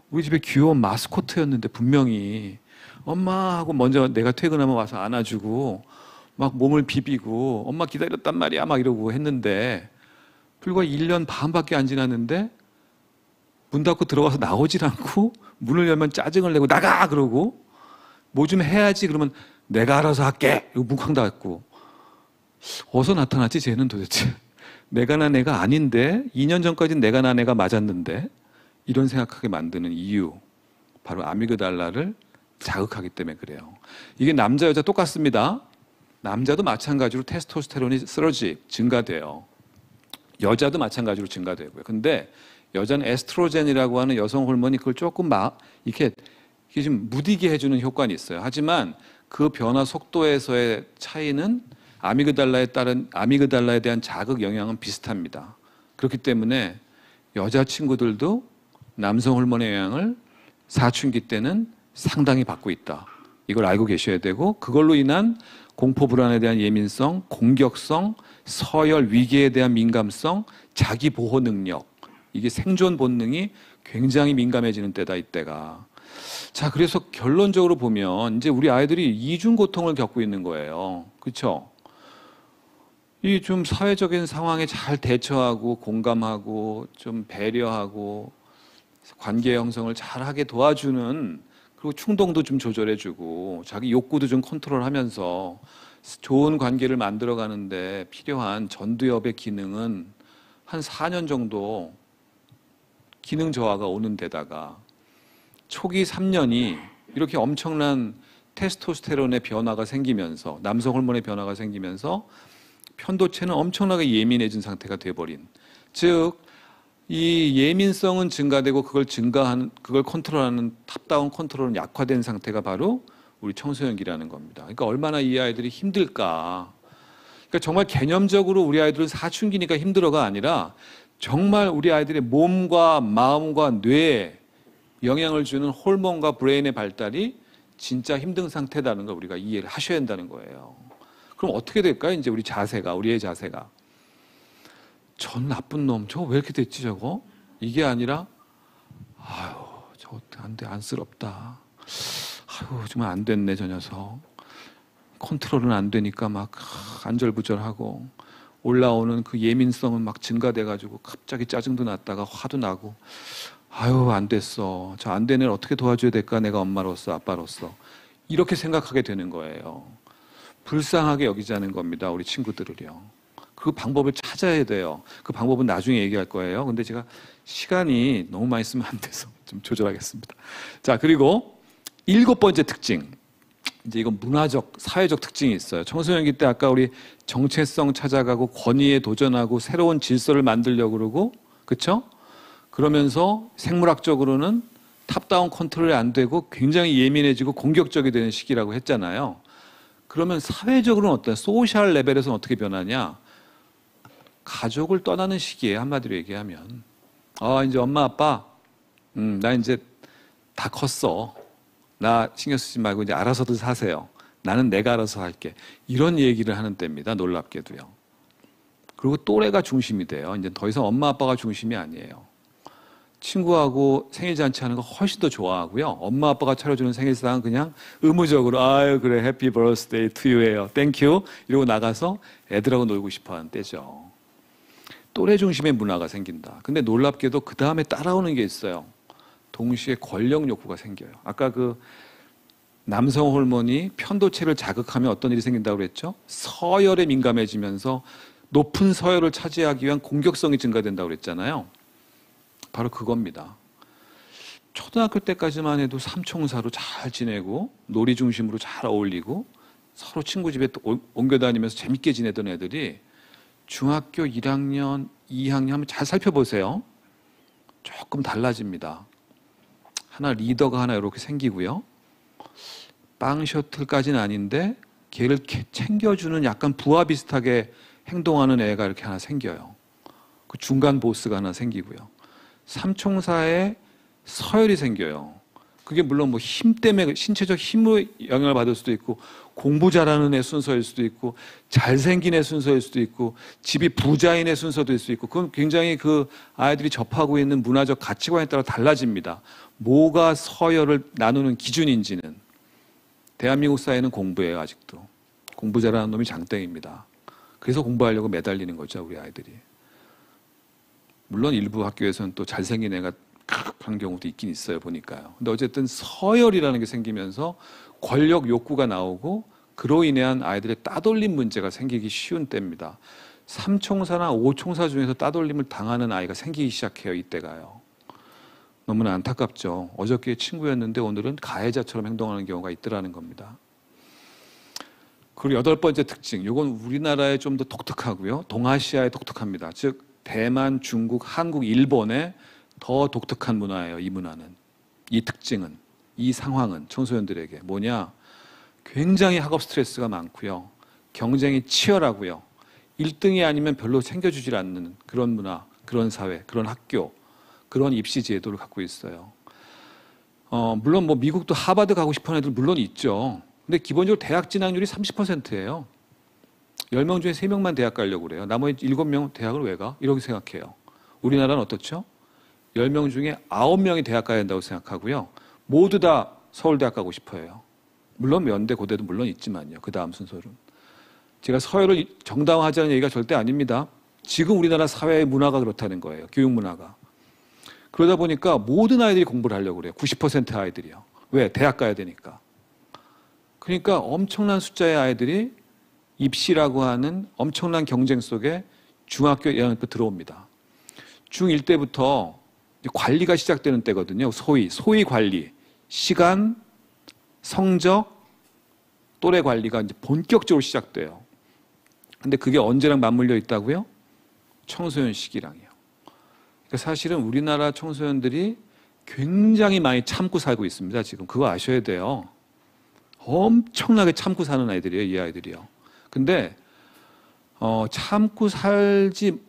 [SPEAKER 2] 우리 집에 귀여운 마스코트였는데 분명히 엄마 하고 먼저 내가 퇴근하면 와서 안아주고 막 몸을 비비고 엄마 기다렸단 말이야 막 이러고 했는데 불과 1년 반밖에 안 지났는데 문 닫고 들어가서 나오질 않고 문을 열면 짜증을 내고 나가 그러고 뭐 좀 해야지 그러면 내가 알아서 할게 이러고 뭉쾅 닫고 어디서 나타났지 쟤는 도대체 내가 난 애가 아닌데 2년 전까지는 내가 난 애가 맞았는데 이런 생각하게 만드는 이유 바로 아미그달라를 자극하기 때문에 그래요. 이게 남자 여자 똑같습니다. 남자도 마찬가지로 테스토스테론이 증가돼요. 여자도 마찬가지로 증가되고요. 근데 여자는 에스트로겐이라고 하는 여성 호르몬이 그걸 조금 이게 좀 무디게 해주는 효과는 있어요. 하지만 그 변화 속도에서의 차이는 아미그달라에 대한 자극 영향은 비슷합니다. 그렇기 때문에 여자친구들도 남성 호르몬의 영향을 사춘기 때는 상당히 받고 있다. 이걸 알고 계셔야 되고 그걸로 인한 공포 불안에 대한 예민성, 공격성, 서열, 위기에 대한 민감성, 자기 보호 능력 이게 생존 본능이 굉장히 민감해지는 때다 이때가. 자, 그래서 결론적으로 보면 이제 우리 아이들이 이중 고통을 겪고 있는 거예요. 그렇죠? 이 좀 사회적인 상황에 잘 대처하고 공감하고 좀 배려하고 관계 형성을 잘하게 도와주는 그리고 충동도 좀 조절해주고 자기 욕구도 좀 컨트롤하면서 좋은 관계를 만들어가는데 필요한 전두엽의 기능은 한 4년 정도 기능 저하가 오는 데다가 초기 3년이 이렇게 엄청난 테스토스테론의 변화가 생기면서 남성 호르몬의 변화가 생기면서 편도체는 엄청나게 예민해진 상태가 돼버린 즉 이 예민성은 증가되고 그걸 컨트롤하는 탑다운 컨트롤은 약화된 상태가 바로 우리 청소년기라는 겁니다. 그러니까 얼마나 이 아이들이 힘들까. 그러니까 정말 개념적으로 우리 아이들은 사춘기니까 힘들어가 아니라 정말 우리 아이들의 몸과 마음과 뇌에 영향을 주는 호르몬과 브레인의 발달이 진짜 힘든 상태라는 걸 우리가 이해를 하셔야 한다는 거예요. 그럼 어떻게 될까요? 이제 우리의 자세가. 저 나쁜 놈, 저거 왜 이렇게 됐지 저거? 이게 아니라 아유, 저거 안 돼, 안쓰럽다. 아유, 정말 안 됐네 저 녀석. 컨트롤은 안 되니까 막 안절부절하고 올라오는 그 예민성은 막 증가돼가지고 갑자기 짜증도 났다가 화도 나고 아유 안 됐어. 저 안 되는 애를 어떻게 도와줘야 될까? 내가 엄마로서 아빠로서 이렇게 생각하게 되는 거예요. 불쌍하게 여기자는 겁니다. 우리 친구들을요. 그 방법을 찾아야 돼요. 그 방법은 나중에 얘기할 거예요. 근데 제가 시간이 너무 많이 쓰면 안 돼서 좀 조절하겠습니다. 자, 그리고 7번째 특징. 이제 이건 문화적, 사회적 특징이 있어요. 청소년기 때 아까 우리 정체성 찾아가고 권위에 도전하고 새로운 질서를 만들려고 그러고, 그렇죠? 그러면서 생물학적으로는 탑다운 컨트롤이 안 되고 굉장히 예민해지고 공격적이 되는 시기라고 했잖아요. 그러면 사회적으로는 어떤 소셜 레벨에서는 어떻게 변하냐? 가족을 떠나는 시기에 한마디로 얘기하면 이제 엄마 아빠 나 이제 다 컸어. 나 신경 쓰지 말고 이제 알아서들 사세요. 나는 내가 알아서 할게. 이런 얘기를 하는 때입니다. 놀랍게도요. 그리고 또래가 중심이 돼요. 이제 더 이상 엄마 아빠가 중심이 아니에요. 친구하고 생일 잔치하는 거 훨씬 더 좋아하고요. 엄마 아빠가 차려주는 생일상은 그냥 의무적으로 아유 그래 해피 버스데이 투 유예요. 땡큐 이러고 나가서 애들하고 놀고 싶어하는 때죠. 또래 중심의 문화가 생긴다. 근데 놀랍게도 그 다음에 따라오는 게 있어요. 동시에 권력 욕구가 생겨요. 아까 그 남성 호르몬이 편도체를 자극하면 어떤 일이 생긴다고 그랬죠? 서열에 민감해지면서 높은 서열을 차지하기 위한 공격성이 증가된다고 그랬잖아요. 바로 그겁니다. 초등학교 때까지만 해도 삼총사로 잘 지내고 놀이 중심으로 잘 어울리고 서로 친구 집에 옮겨 다니면서 재밌게 지내던 애들이 중학교 1학년, 2학년 한번 잘 살펴보세요. 조금 달라집니다. 하나 리더가 하나 이렇게 생기고요. 빵 셔틀까지는 아닌데 걔를 챙겨주는 약간 부하 비슷하게 행동하는 애가 이렇게 하나 생겨요. 그 중간 보스가 하나 생기고요. 삼총사에 서열이 생겨요. 그게 물론 뭐 힘 때문에 신체적 힘으로 영향을 받을 수도 있고 공부 잘하는 애 순서일 수도 있고 잘생긴 애 순서일 수도 있고 집이 부자인 애 순서도 있을 수 있고 그건 굉장히 그 아이들이 접하고 있는 문화적 가치관에 따라 달라집니다. 뭐가 서열을 나누는 기준인지는 대한민국 사회는 공부예요. 아직도. 공부 잘하는 놈이 장땡입니다. 그래서 공부하려고 매달리는 거죠. 우리 아이들이. 물론 일부 학교에서는 또 잘생긴 애가 한 경우도 있긴 있어요. 보니까요. 근데 어쨌든 서열이라는 게 생기면서 권력 욕구가 나오고 그로 인한 아이들의 따돌림 문제가 생기기 쉬운 때입니다. 3총사나 5총사 중에서 따돌림을 당하는 아이가 생기기 시작해요. 이때가요. 너무나 안타깝죠. 어저께 친구였는데 오늘은 가해자처럼 행동하는 경우가 있더라는 겁니다. 그리고 8번째 특징. 이건 우리나라에 좀 더 독특하고요. 동아시아에 독특합니다. 즉 대만, 중국, 한국, 일본의 더 독특한 문화예요. 이 문화는. 이 특징은. 이 상황은 청소년들에게 뭐냐? 굉장히 학업 스트레스가 많고요. 경쟁이 치열하고요. 1등이 아니면 별로 챙겨주질 않는 그런 문화, 그런 사회, 그런 학교, 그런 입시 제도를 갖고 있어요. 물론 뭐 미국도 하버드 가고 싶은 애들 물론 있죠. 근데 기본적으로 대학 진학률이 30%예요. 10명 중에 3명만 대학 가려고 그래요. 나머지 7명 대학을 왜 가? 이렇게 생각해요. 우리나라는 어떻죠? 10명 중에 9명이 대학 가야 된다고 생각하고요. 모두 다 서울대학 가고 싶어해요. 물론 연대, 고대도 물론 있지만요. 그 다음 순서는. 제가 서열을 정당화하자는 얘기가 절대 아닙니다. 지금 우리나라 사회의 문화가 그렇다는 거예요. 교육 문화가. 그러다 보니까 모든 아이들이 공부를 하려고 그래요. 90% 아이들이요. 왜? 대학 가야 되니까. 그러니까 엄청난 숫자의 아이들이 입시라고 하는 엄청난 경쟁 속에 중학교 1학년 때 들어옵니다. 중1 때부터 관리가 시작되는 때거든요. 소위 관리. 시간, 성적, 또래 관리가 이제 본격적으로 시작돼요. 근데 그게 언제랑 맞물려 있다고요? 청소년 시기랑이요. 그러니까 사실은 우리나라 청소년들이 굉장히 많이 참고 살고 있습니다. 지금 그거 아셔야 돼요. 엄청나게 참고 사는 아이들이에요. 이 아이들이요. 근데 참고 살지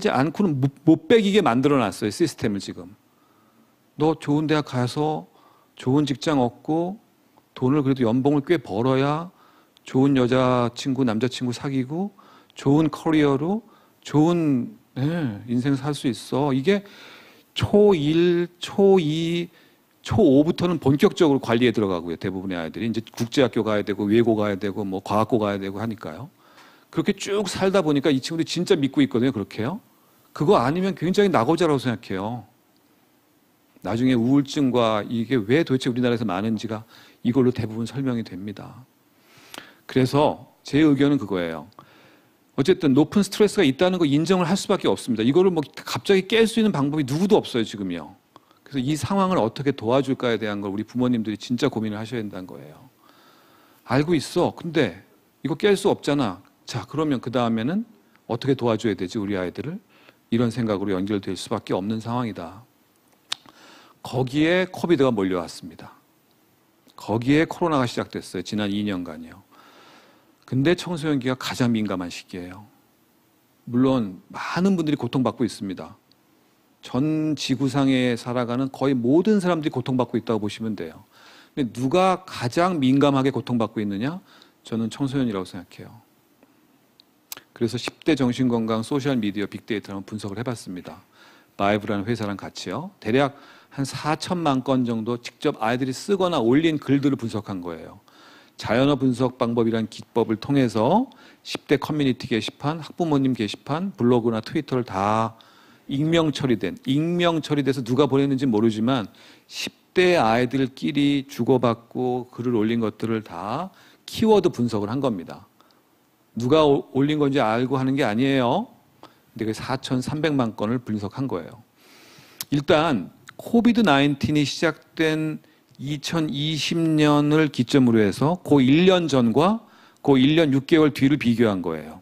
[SPEAKER 2] 않고는 못 배기게 만들어놨어요. 시스템을 지금. 너 좋은 대학 가서 좋은 직장 얻고 돈을 그래도 연봉을 꽤 벌어야 좋은 여자친구, 남자친구 사귀고 좋은 커리어로 좋은 인생 살 수 있어. 이게 초1, 초2, 초5부터는 본격적으로 관리에 들어가고요. 대부분의 아이들이 이제 국제학교 가야 되고 외고 가야 되고 뭐 과학고 가야 되고 하니까요. 그렇게 쭉 살다 보니까 이 친구들이 진짜 믿고 있거든요. 그렇게요. 그거 아니면 굉장히 낙오자라고 생각해요. 나중에 우울증과 이게 왜 도대체 우리나라에서 많은지가 이걸로 대부분 설명이 됩니다. 그래서 제 의견은 그거예요. 어쨌든 높은 스트레스가 있다는 거 인정을 할 수밖에 없습니다. 이거를 뭐 갑자기 깰 수 있는 방법이 누구도 없어요, 지금요. 그래서 이 상황을 어떻게 도와줄까에 대한 걸 우리 부모님들이 진짜 고민을 하셔야 된다는 거예요. 알고 있어. 근데 이거 깰 수 없잖아. 자, 그러면 그 다음에는 어떻게 도와줘야 되지, 우리 아이들을? 이런 생각으로 연결될 수밖에 없는 상황이다. 거기에 코비드가 몰려왔습니다. 거기에 코로나가 시작됐어요. 지난 2년간이요. 근데 청소년기가 가장 민감한 시기예요. 물론 많은 분들이 고통받고 있습니다. 전 지구상에 살아가는 거의 모든 사람들이 고통받고 있다고 보시면 돼요. 근데 누가 가장 민감하게 고통받고 있느냐? 저는 청소년이라고 생각해요. 그래서 10대 정신건강 소셜미디어 빅데이터를 한번 분석을 해봤습니다. 바이브라는 회사랑 같이요. 대략 한 4천만 건 정도 직접 아이들이 쓰거나 올린 글들을 분석한 거예요. 자연어 분석 방법이란 기법을 통해서 10대 커뮤니티 게시판, 학부모님 게시판, 블로그나 트위터를 다 익명 처리돼서 누가 보냈는지 모르지만 10대 아이들끼리 주고받고 글을 올린 것들을 다 키워드 분석을 한 겁니다. 누가 올린 건지 알고 하는 게 아니에요. 근데 그 4,300만 건을 분석한 거예요. 일단 코비드-19이 시작된 2020년을 기점으로 해서 그 1년 전과 그 1년 6개월 뒤를 비교한 거예요.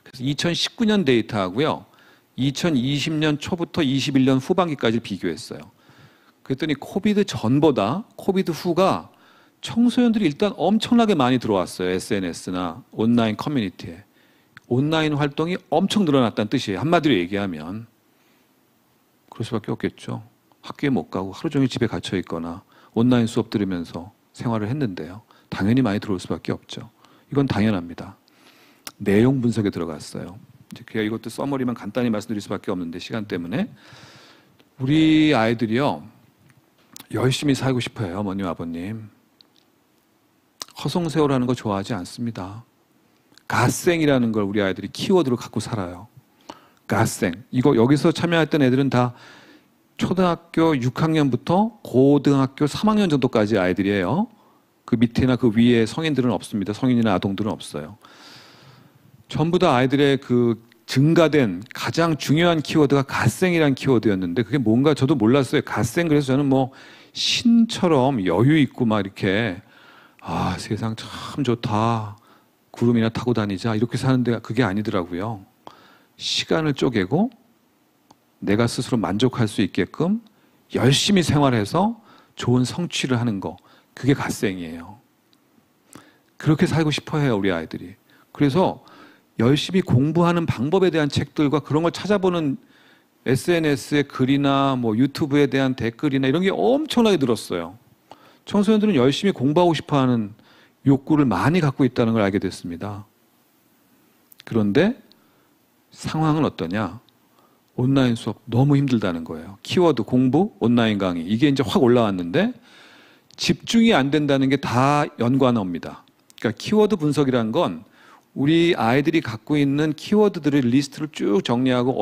[SPEAKER 2] 그래서 2019년 데이터하고요. 2020년 초부터 21년 후반기까지 비교했어요. 그랬더니 코비드 전보다 코비드 후가 청소년들이 일단 엄청나게 많이 들어왔어요. SNS나 온라인 커뮤니티에. 온라인 활동이 엄청 늘어났다는 뜻이에요. 한마디로 얘기하면. 그럴 수밖에 없겠죠. 학교에 못 가고 하루 종일 집에 갇혀 있거나 온라인 수업 들으면서 생활을 했는데요. 당연히 많이 들어올 수밖에 없죠. 이건 당연합니다. 내용 분석에 들어갔어요. 그냥 이것도 써머리만 간단히 말씀드릴 수밖에 없는데 시간 때문에 우리 아이들이요. 열심히 살고 싶어요. 어머님, 아버님. 허송세월하는 거 좋아하지 않습니다. 갓생이라는 걸 우리 아이들이 키워드로 갖고 살아요. 갓생. 이거 여기서 참여했던 애들은 다 초등학교 6학년부터 고등학교 3학년 정도까지 아이들이에요. 그 밑에나 그 위에 성인들은 없습니다. 성인이나 아동들은 없어요. 전부 다 아이들의 그 증가된 가장 중요한 키워드가 갓생이라는 키워드였는데 그게 뭔가 저도 몰랐어요. 갓생. 그래서 저는 뭐 신처럼 여유 있고 막 이렇게 아, 세상 참 좋다. 구름이나 타고 다니자. 이렇게 사는데 그게 아니더라고요. 시간을 쪼개고 내가 스스로 만족할 수 있게끔 열심히 생활해서 좋은 성취를 하는 거. 그게 갓생이에요. 그렇게 살고 싶어 해요, 우리 아이들이. 그래서 열심히 공부하는 방법에 대한 책들과 그런 걸 찾아보는 SNS의 글이나 뭐 유튜브에 대한 댓글이나 이런 게 엄청나게 늘었어요. 청소년들은 열심히 공부하고 싶어 하는 욕구를 많이 갖고 있다는 걸 알게 됐습니다. 그런데 상황은 어떠냐? 온라인 수업 너무 힘들다는 거예요. 키워드 공부, 온라인 강의. 이게 이제 확 올라왔는데 집중이 안 된다는 게 다 연관어입니다. 그러니까 키워드 분석이라는 건 우리 아이들이 갖고 있는 키워드들의 리스트를 쭉 정리하고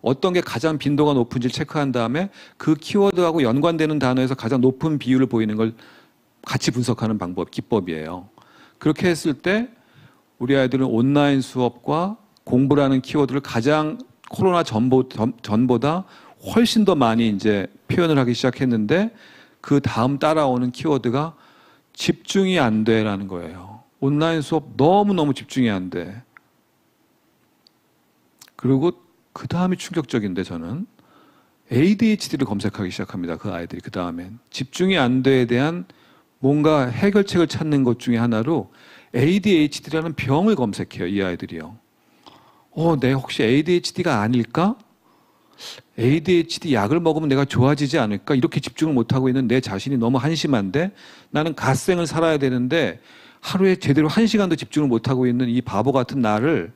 [SPEAKER 2] 어떤 게 가장 빈도가 높은지를 체크한 다음에 그 키워드하고 연관되는 단어에서 가장 높은 비율을 보이는 걸 같이 분석하는 방법, 기법이에요. 그렇게 했을 때 우리 아이들은 온라인 수업과 공부라는 키워드를 가장 코로나 전보다 훨씬 더 많이 이제 표현을 하기 시작했는데 그 다음 따라오는 키워드가 집중이 안 돼라는 거예요. 온라인 수업 너무너무 집중이 안 돼. 그리고 그 다음이 충격적인데 저는 ADHD를 검색하기 시작합니다. 그 아이들이 그 다음엔. 집중이 안 돼에 대한 뭔가 해결책을 찾는 것 중에 하나로 ADHD라는 병을 검색해요. 이 아이들이요. 내가 혹시 ADHD가 아닐까? ADHD 약을 먹으면 내가 좋아지지 않을까? 이렇게 집중을 못하고 있는 내 자신이 너무 한심한데 나는 갓생을 살아야 되는데 하루에 제대로 1시간도 집중을 못하고 있는 이 바보 같은 나를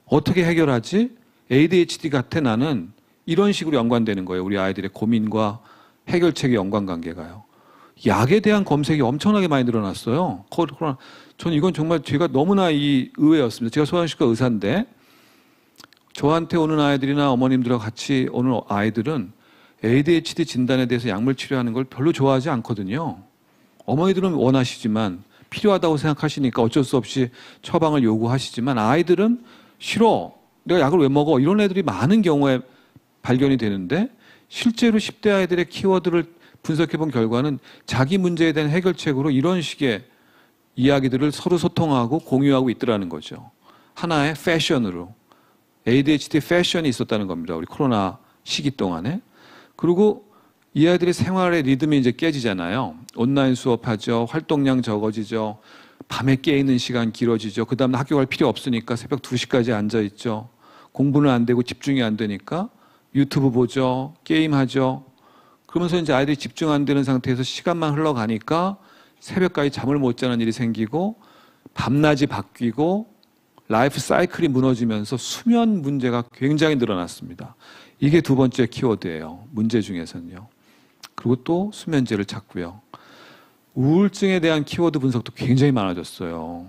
[SPEAKER 2] 어떻게 해결하지? ADHD 같아 나는 이런 식으로 연관되는 거예요. 우리 아이들의 고민과 해결책의 연관관계가요. 약에 대한 검색이 엄청나게 많이 늘어났어요. 코로나. 저는 이건 정말 제가 너무나 의외였습니다. 제가 소아정신과 의사인데 저한테 오는 아이들이나 어머님들하고 같이 오는 아이들은 ADHD 진단에 대해서 약물 치료하는 걸 별로 좋아하지 않거든요. 어머니들은 원하시지만 필요하다고 생각하시니까 어쩔 수 없이 처방을 요구하시지만 아이들은 싫어. 내가 약을 왜 먹어? 이런 애들이 많은 경우에 발견이 되는데 실제로 10대 아이들의 키워드를 분석해 본 결과는 자기 문제에 대한 해결책으로 이런 식의 이야기들을 서로 소통하고 공유하고 있더라는 거죠. 하나의 패션으로. ADHD 패션이 있었다는 겁니다. 우리 코로나 시기 동안에. 그리고 이 아이들의 생활의 리듬이 이제 깨지잖아요. 온라인 수업하죠. 활동량 적어지죠. 밤에 깨 있는 시간 길어지죠. 그 다음에 학교 갈 필요 없으니까 새벽 2시까지 앉아있죠. 공부는 안 되고 집중이 안 되니까 유튜브 보죠. 게임하죠. 그러면서 이제 아이들이 집중 안 되는 상태에서 시간만 흘러가니까 새벽까지 잠을 못 자는 일이 생기고 밤낮이 바뀌고 라이프 사이클이 무너지면서 수면 문제가 굉장히 늘어났습니다. 이게 두 번째 키워드예요. 문제 중에서는요. 그리고 또 수면제를 찾고요. 우울증에 대한 키워드 분석도 굉장히 많아졌어요.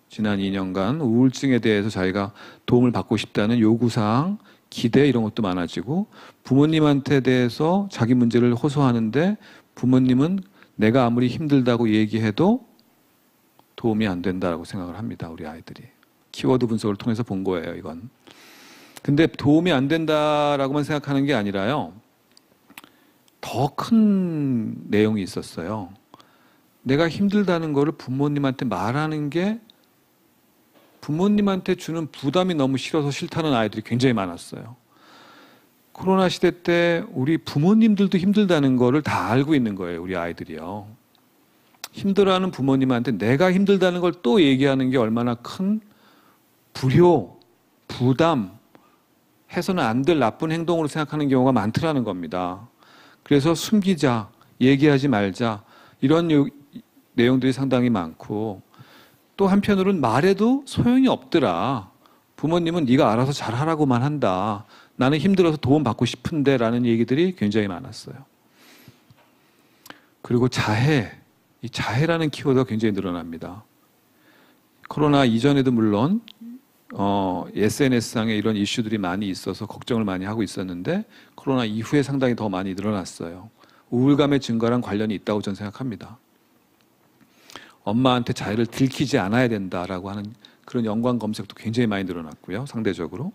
[SPEAKER 2] 지난 2년간 우울증에 대해서 자기가 도움을 받고 싶다는 요구사항, 기대 이런 것도 많아지고 부모님한테 대해서 자기 문제를 호소하는데 부모님은 내가 아무리 힘들다고 얘기해도 도움이 안 된다고 생각을 합니다. 우리 아이들이. 키워드 분석을 통해서 본 거예요, 이건. 근데 도움이 안 된다라고만 생각하는 게 아니라요. 더 큰 내용이 있었어요. 내가 힘들다는 거를 부모님한테 말하는 게 부모님한테 주는 부담이 너무 싫어서 싫다는 아이들이 굉장히 많았어요. 코로나 시대 때 우리 부모님들도 힘들다는 거를 다 알고 있는 거예요, 우리 아이들이요. 힘들어하는 부모님한테 내가 힘들다는 걸 또 얘기하는 게 얼마나 큰 불효, 부담, 해서는 안 될 나쁜 행동으로 생각하는 경우가 많더라는 겁니다. 그래서 숨기자, 얘기하지 말자 이런 내용들이 상당히 많고 또 한편으로는 말해도 소용이 없더라. 부모님은 네가 알아서 잘하라고만 한다. 나는 힘들어서 도움 받고 싶은데 라는 얘기들이 굉장히 많았어요. 그리고 자해, 이 자해라는 키워드가 굉장히 늘어납니다. 코로나 이전에도 물론 SNS상에 이런 이슈들이 많이 있어서 걱정을 많이 하고 있었는데 코로나 이후에 상당히 더 많이 늘어났어요. 우울감의 증가랑 관련이 있다고 저는 생각합니다. 엄마한테 자해를 들키지 않아야 된다라고 하는 그런 연관 검색도 굉장히 많이 늘어났고요. 상대적으로.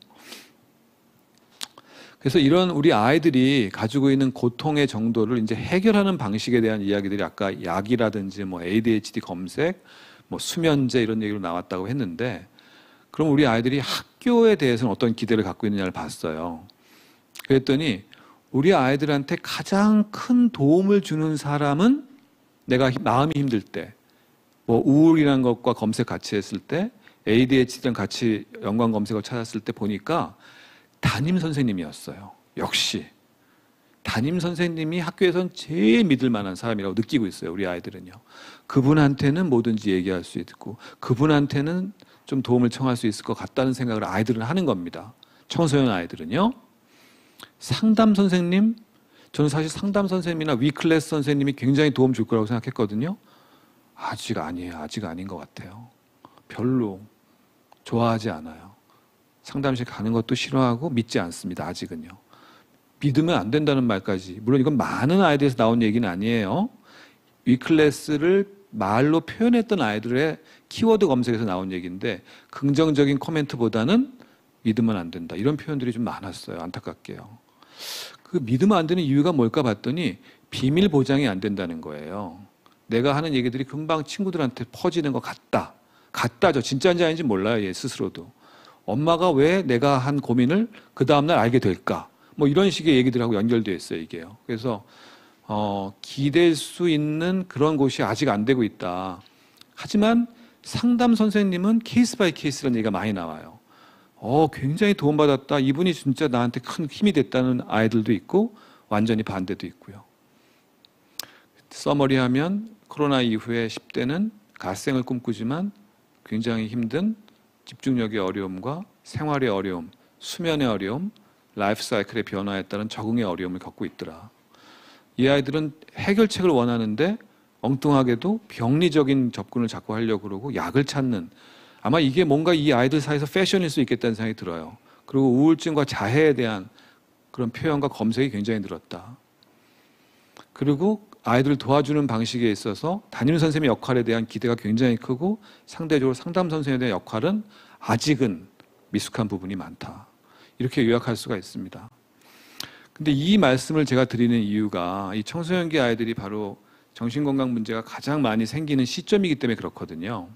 [SPEAKER 2] 그래서 이런 우리 아이들이 가지고 있는 고통의 정도를 이제 해결하는 방식에 대한 이야기들이 아까 약이라든지 뭐 ADHD 검색, 뭐 수면제 이런 얘기로 나왔다고 했는데 그럼 우리 아이들이 학교에 대해서는 어떤 기대를 갖고 있느냐를 봤어요. 그랬더니 우리 아이들한테 가장 큰 도움을 주는 사람은 내가 마음이 힘들 때, 뭐 우울이라는 것과 검색 같이 했을 때, ADHD랑 같이 연관 검색을 찾았을 때 보니까 담임 선생님이었어요. 역시 담임 선생님이 학교에선 제일 믿을 만한 사람이라고 느끼고 있어요. 우리 아이들은요. 그분한테는 뭐든지 얘기할 수 있고 그분한테는 좀 도움을 청할 수 있을 것 같다는 생각을 아이들은 하는 겁니다. 청소년 아이들은요. 상담 선생님, 저는 사실 상담 선생님이나 위클래스 선생님이 굉장히 도움 줄 거라고 생각했거든요. 아직 아니에요. 아직 아닌 것 같아요. 별로 좋아하지 않아요. 상담실 가는 것도 싫어하고 믿지 않습니다. 아직은요. 믿으면 안 된다는 말까지. 물론 이건 많은 아이들에서 나온 얘기는 아니에요. 위클래스를 말로 표현했던 아이들의 키워드 검색에서 나온 얘기인데 긍정적인 코멘트보다는 믿으면 안 된다. 이런 표현들이 좀 많았어요. 안타깝게요. 그 믿으면 안 되는 이유가 뭘까 봤더니 비밀 보장이 안 된다는 거예요. 내가 하는 얘기들이 금방 친구들한테 퍼지는 것 같다. 같다죠. 진짜인지 아닌지 몰라요. 얘 스스로도. 엄마가 왜 내가 한 고민을 그 다음날 알게 될까? 뭐 이런 식의 얘기들하고 연결되어 있어요. 이게요. 그래서 기댈 수 있는 그런 곳이 아직 안 되고 있다. 하지만 상담 선생님은 케이스 바이 케이스라는 얘기가 많이 나와요. 굉장히 도움받았다. 이분이 진짜 나한테 큰 힘이 됐다는 아이들도 있고 완전히 반대도 있고요. 서머리하면 코로나 이후에 10대는 갓생을 꿈꾸지만 굉장히 힘든 집중력의 어려움과 생활의 어려움, 수면의 어려움, 라이프 사이클의 변화에 따른 적응의 어려움을 겪고 있더라. 이 아이들은 해결책을 원하는데 엉뚱하게도 병리적인 접근을 자꾸 하려고 그러고 약을 찾는, 아마 이게 뭔가 이 아이들 사이에서 패션일 수 있겠다는 생각이 들어요. 그리고 우울증과 자해에 대한 그런 표현과 검색이 굉장히 늘었다. 그리고 아이들을 도와주는 방식에 있어서 담임 선생님의 역할에 대한 기대가 굉장히 크고 상대적으로 상담 선생님에 대한 역할은 아직은 미숙한 부분이 많다. 이렇게 요약할 수가 있습니다. 근데 이 말씀을 제가 드리는 이유가 이 청소년기 아이들이 바로 정신건강 문제가 가장 많이 생기는 시점이기 때문에 그렇거든요.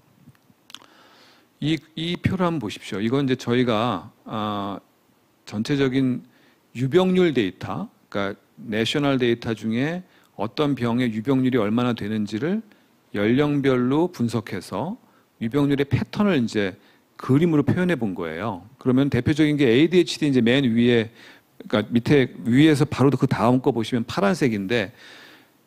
[SPEAKER 2] 이 표를 한번 보십시오. 이건 이제 저희가 전체적인 유병률 데이터, 그러니까 내셔널 데이터 중에 어떤 병의 유병률이 얼마나 되는지를 연령별로 분석해서 유병률의 패턴을 이제 그림으로 표현해 본 거예요. 그러면 대표적인 게 ADHD 이제 맨 위에, 그러니까 밑에 위에서 바로 그 다음 거 보시면 파란색인데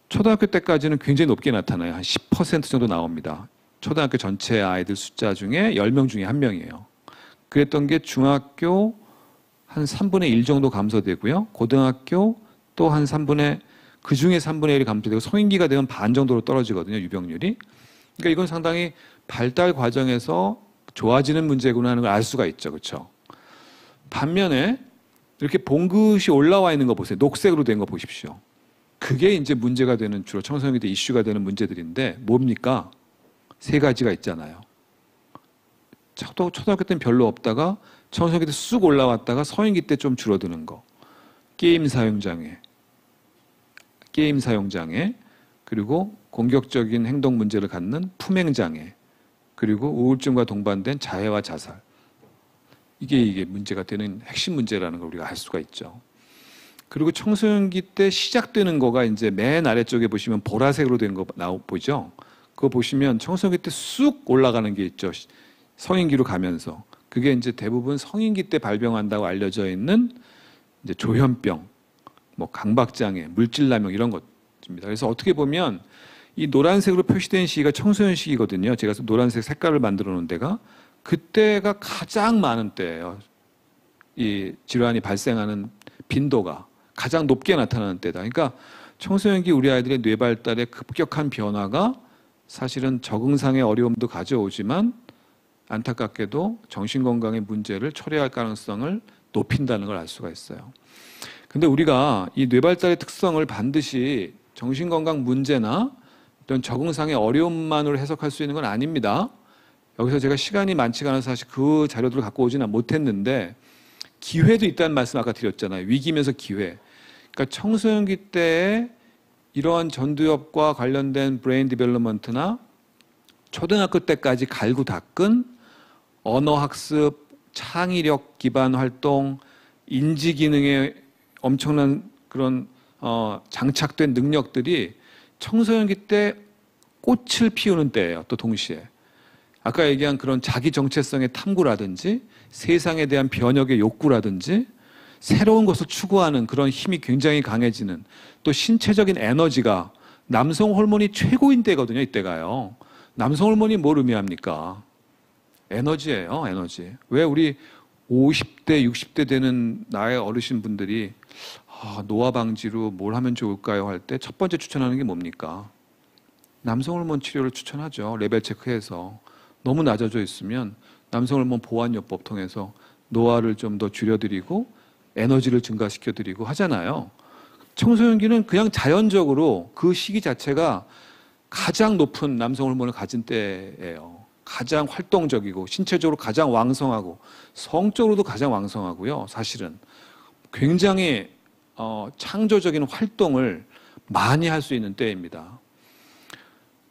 [SPEAKER 2] 초등학교 때까지는 굉장히 높게 나타나요. 한 10% 정도 나옵니다. 초등학교 전체 아이들 숫자 중에 10명 중에 1명이에요. 그랬던 게 중학교 한 3분의 1 정도 감소되고요. 고등학교 또 한 3분의, 그 중에 3분의 1이 감소되고 성인기가 되면 반 정도로 떨어지거든요, 유병률이. 그러니까 이건 상당히 발달 과정에서 좋아지는 문제구나 하는 걸 알 수가 있죠. 그렇죠? 반면에 이렇게 봉긋이 올라와 있는 거 보세요. 녹색으로 된 거 보십시오. 그게 이제 문제가 되는, 주로 청소년기 때 이슈가 되는 문제들인데 뭡니까? 세 가지가 있잖아요. 초등학교 때는 별로 없다가 청소년기 때 쑥 올라왔다가 성인기 때 좀 줄어드는 거. 게임 사용장애, 그리고 공격적인 행동 문제를 갖는 품행장애, 그리고 우울증과 동반된 자해와 자살. 이게 문제가 되는 핵심 문제라는 걸 우리가 알 수가 있죠. 그리고 청소년기 때 시작되는 거가 이제 맨 아래쪽에 보시면 보라색으로 된 거 보죠? 그거 보시면 청소년기 때 쑥 올라가는 게 있죠. 성인기로 가면서. 그게 이제 대부분 성인기 때 발병한다고 알려져 있는 이제 조현병, 뭐 강박장애, 물질남용 이런 것입니다. 그래서 어떻게 보면 이 노란색으로 표시된 시기가 청소년 시기거든요. 제가 노란색 색깔을 만들어 놓은 데가 그때가 가장 많은 때예요. 이 질환이 발생하는 빈도가 가장 높게 나타나는 때다. 그러니까 청소년기 우리 아이들의 뇌 발달의 급격한 변화가 사실은 적응상의 어려움도 가져오지만 안타깝게도 정신건강의 문제를 초래할 가능성을 높인다는 걸 알 수가 있어요. 근데 우리가 이 뇌발달의 특성을 반드시 정신건강 문제나 어떤 적응상의 어려움만으로 해석할 수 있는 건 아닙니다. 여기서 제가 시간이 많지가 않아서 사실 그 자료들을 갖고 오지는 못했는데 기회도 있다는 말씀 아까 드렸잖아요. 위기면서 기회. 그러니까 청소년기 때에 이러한 전두엽과 관련된 브레인 디벨롭먼트나 초등학교 때까지 갈고 닦은 언어학습, 창의력 기반 활동, 인지 기능에 엄청난 그런 장착된 능력들이 청소년기 때 꽃을 피우는 때예요. 또 동시에 아까 얘기한 그런 자기 정체성의 탐구라든지 세상에 대한 변혁의 욕구라든지 새로운 것을 추구하는 그런 힘이 굉장히 강해지는, 또 신체적인 에너지가 남성 호르몬이 최고인 때거든요. 이때가요. 남성 호르몬이 뭘 의미합니까? 에너지예요. 에너지. 왜 우리 50대, 60대 되는 나의 어르신분들이 노화 방지로 뭘 하면 좋을까요? 할 때 첫 번째 추천하는 게 뭡니까? 남성 호르몬 치료를 추천하죠. 레벨 체크해서. 너무 낮아져 있으면 남성 호르몬 보완요법 통해서 노화를 좀 더 줄여드리고 에너지를 증가시켜드리고 하잖아요. 청소년기는 그냥 자연적으로 그 시기 자체가 가장 높은 남성 호르몬을 가진 때예요. 가장 활동적이고 신체적으로 가장 왕성하고 성적으로도 가장 왕성하고요. 사실은 굉장히 창조적인 활동을 많이 할 수 있는 때입니다.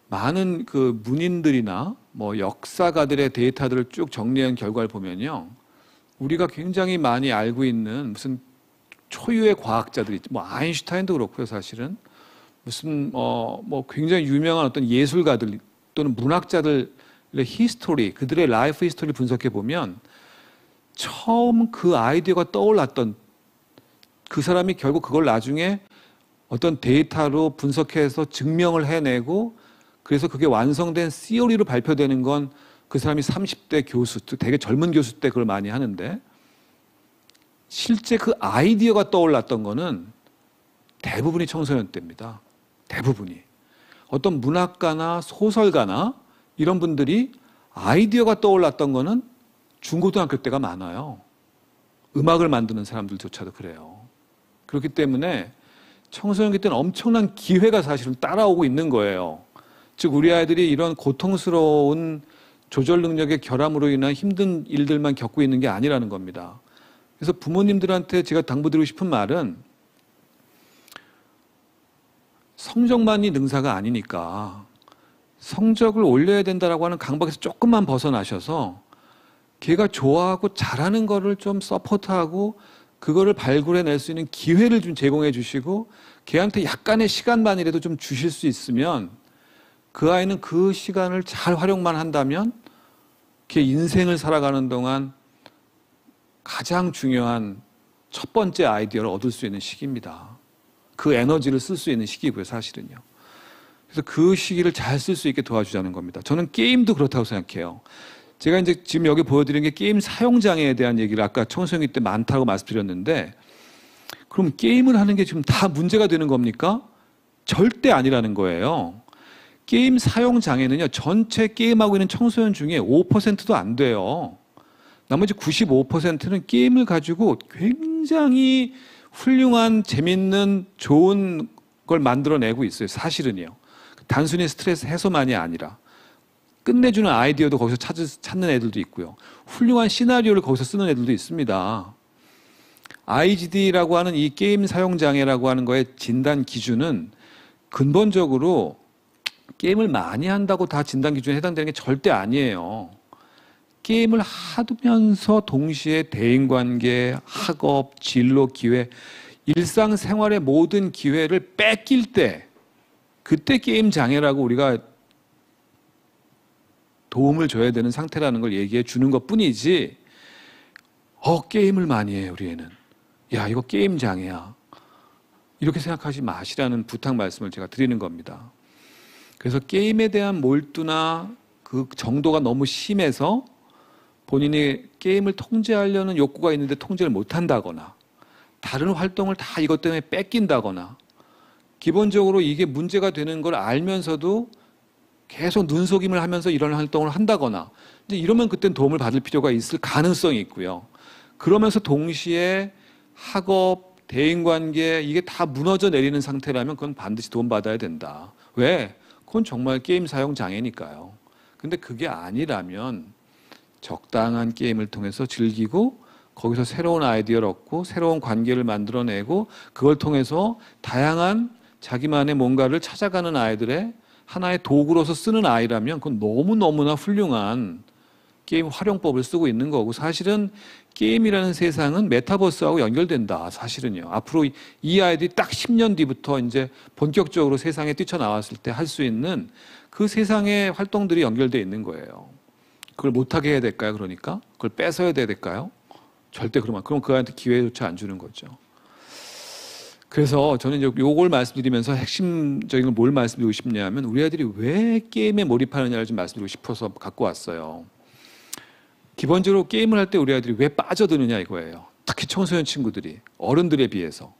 [SPEAKER 2] 많은 그 문인들이나 뭐 역사가들의 데이터들을 쭉 정리한 결과를 보면요, 우리가 굉장히 많이 알고 있는 무슨 초유의 과학자들이 있죠. 뭐 아인슈타인도 그렇고요. 사실은 무슨 뭐 굉장히 유명한 어떤 예술가들 또는 문학자들의 히스토리, 그들의 라이프 히스토리를 분석해 보면 처음 그 아이디어가 떠올랐던 그 사람이 결국 그걸 나중에 어떤 데이터로 분석해서 증명을 해내고 그래서 그게 완성된 시어리로 발표되는 건 그 사람이 30대 교수, 되게 젊은 교수 때 그걸 많이 하는데 실제 그 아이디어가 떠올랐던 거는 대부분이 청소년 때입니다. 대부분이. 어떤 문학가나 소설가나 이런 분들이 아이디어가 떠올랐던 거는 중고등학교 때가 많아요. 음악을 만드는 사람들조차도 그래요. 그렇기 때문에 청소년기 때는 엄청난 기회가 사실은 따라오고 있는 거예요. 즉 우리 아이들이 이런 고통스러운 조절 능력의 결함으로 인한 힘든 일들만 겪고 있는 게 아니라는 겁니다. 그래서 부모님들한테 제가 당부드리고 싶은 말은 성적만이 능사가 아니니까 성적을 올려야 된다라고 하는 강박에서 조금만 벗어나셔서 걔가 좋아하고 잘하는 거를 좀 서포트하고 그거를 발굴해낼 수 있는 기회를 좀 제공해 주시고 걔한테 약간의 시간만이라도 좀 주실 수 있으면 그 아이는 그 시간을 잘 활용만 한다면 걔 인생을 살아가는 동안 가장 중요한 첫 번째 아이디어를 얻을 수 있는 시기입니다. 그 에너지를 쓸 수 있는 시기고요, 사실은요. 그래서 그 시기를 잘 쓸 수 있게 도와주자는 겁니다. 저는 게임도 그렇다고 생각해요. 제가 이제 지금 여기 보여드린 게 게임 사용장애에 대한 얘기를 아까 청소년기 때 많다고 말씀드렸는데, 그럼 게임을 하는 게 지금 다 문제가 되는 겁니까? 절대 아니라는 거예요. 게임 사용장애는요, 전체 게임하고 있는 청소년 중에 5%도 안 돼요. 나머지 95%는 게임을 가지고 굉장히 훌륭한, 재밌는, 좋은 걸 만들어내고 있어요. 사실은요. 단순히 스트레스 해소만이 아니라 끝내주는 아이디어도 거기서 찾는 애들도 있고요. 훌륭한 시나리오를 거기서 쓰는 애들도 있습니다. IGD라고 하는 이 게임 사용장애라고 하는 거의 진단 기준은 근본적으로 게임을 많이 한다고 다 진단 기준에 해당되는 게 절대 아니에요. 게임을 하면서 동시에 대인관계, 학업, 진로, 기회, 일상생활의 모든 기회를 뺏길 때 그때 게임 장애라고 우리가 도움을 줘야 되는 상태라는 걸 얘기해 주는 것 뿐이지 게임을 많이 해요 우리 애는. 야 이거 게임 장애야. 이렇게 생각하지 마시라는 부탁 말씀을 제가 드리는 겁니다. 그래서 게임에 대한 몰두나 그 정도가 너무 심해서 본인이 게임을 통제하려는 욕구가 있는데 통제를 못한다거나 다른 활동을 다 이것 때문에 뺏긴다거나 기본적으로 이게 문제가 되는 걸 알면서도 계속 눈속임을 하면서 이런 활동을 한다거나 이제 이러면 그땐 도움을 받을 필요가 있을 가능성이 있고요. 그러면서 동시에 학업, 대인관계 이게 다 무너져 내리는 상태라면 그건 반드시 도움받아야 된다. 왜? 그건 정말 게임 사용 장애니까요. 근데 그게 아니라면 적당한 게임을 통해서 즐기고 거기서 새로운 아이디어를 얻고 새로운 관계를 만들어내고 그걸 통해서 다양한 자기만의 뭔가를 찾아가는 아이들의 하나의 도구로서 쓰는 아이라면 그건 너무너무나 훌륭한 게임 활용법을 쓰고 있는 거고 사실은 게임이라는 세상은 메타버스하고 연결된다. 사실은요. 앞으로 이 아이들이 딱 10년 뒤부터 이제 본격적으로 세상에 뛰쳐나왔을 때 할 수 있는 그 세상의 활동들이 연결되어 있는 거예요. 그걸 못하게 해야 될까요? 그러니까? 그걸 뺏어야 될까요? 절대 그럼 그 아이한테 기회조차 안 주는 거죠. 그래서 저는 이제 요걸 말씀드리면서 핵심적인 걸 뭘 말씀드리고 싶냐면 우리 아이들이 왜 게임에 몰입하느냐를 좀 말씀드리고 싶어서 갖고 왔어요. 기본적으로 게임을 할 때 우리 아이들이 왜 빠져드느냐 이거예요. 특히 청소년 친구들이 어른들에 비해서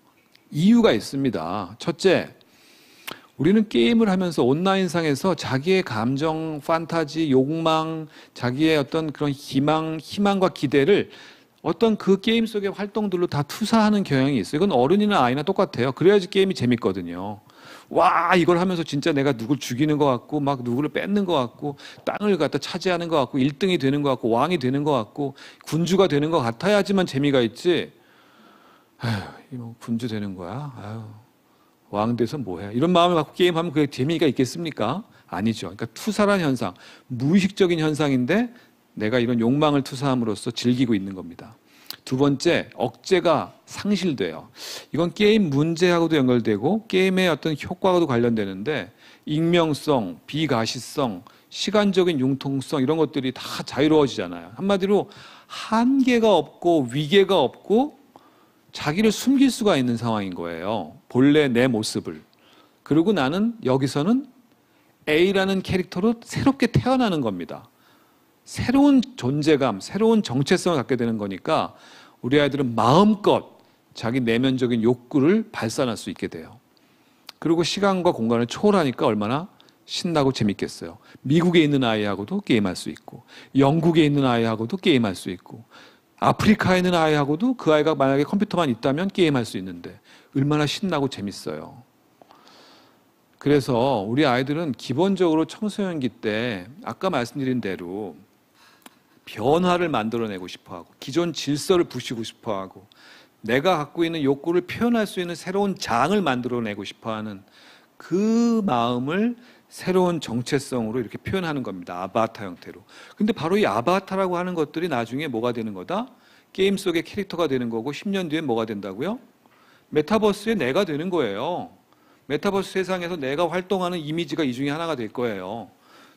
[SPEAKER 2] 이유가 있습니다. 첫째, 우리는 게임을 하면서 온라인상에서 자기의 감정, 판타지, 욕망, 자기의 어떤 그런 희망과 기대를 어떤 그 게임 속의 활동들로 다 투사하는 경향이 있어요. 이건 어른이나 아이나 똑같아요. 그래야지 게임이 재밌거든요. 와, 이걸 하면서 진짜 내가 누굴 죽이는 것 같고, 막 누구를 뺏는 것 같고, 땅을 갖다 차지하는 것 같고, 1등이 되는 것 같고, 왕이 되는 것 같고, 군주가 되는 것 같아야지만 재미가 있지. 아휴, 이거 군주 되는 거야? 아휴, 왕 돼서 뭐해? 이런 마음을 갖고 게임하면 그게 재미가 있겠습니까? 아니죠. 그러니까 투사란 현상, 무의식적인 현상인데 내가 이런 욕망을 투사함으로써 즐기고 있는 겁니다. 두 번째, 억제가 상실돼요. 이건 게임 문제하고도 연결되고 게임의 어떤 효과와도 관련되는데 익명성, 비가시성, 시간적인 융통성 이런 것들이 다 자유로워지잖아요. 한마디로 한계가 없고 위계가 없고 자기를 숨길 수가 있는 상황인 거예요. 본래 내 모습을. 그리고 나는 여기서는 A라는 캐릭터로 새롭게 태어나는 겁니다. 새로운 존재감, 새로운 정체성을 갖게 되는 거니까 우리 아이들은 마음껏 자기 내면적인 욕구를 발산할 수 있게 돼요. 그리고 시간과 공간을 초월하니까 얼마나 신나고 재밌겠어요. 미국에 있는 아이하고도 게임할 수 있고, 영국에 있는 아이하고도 게임할 수 있고, 아프리카에 있는 아이하고도 그 아이가 만약에 컴퓨터만 있다면 게임할 수 있는데 얼마나 신나고 재밌어요. 그래서 우리 아이들은 기본적으로 청소년기 때 아까 말씀드린 대로 변화를 만들어내고 싶어하고 기존 질서를 부수고 싶어하고 내가 갖고 있는 욕구를 표현할 수 있는 새로운 장을 만들어내고 싶어하는 그 마음을 새로운 정체성으로 이렇게 표현하는 겁니다. 아바타 형태로. 근데 바로 이 아바타라고 하는 것들이 나중에 뭐가 되는 거다? 게임 속의 캐릭터가 되는 거고 10년 뒤에 뭐가 된다고요? 메타버스의 내가 되는 거예요. 메타버스 세상에서 내가 활동하는 이미지가 이 중에 하나가 될 거예요.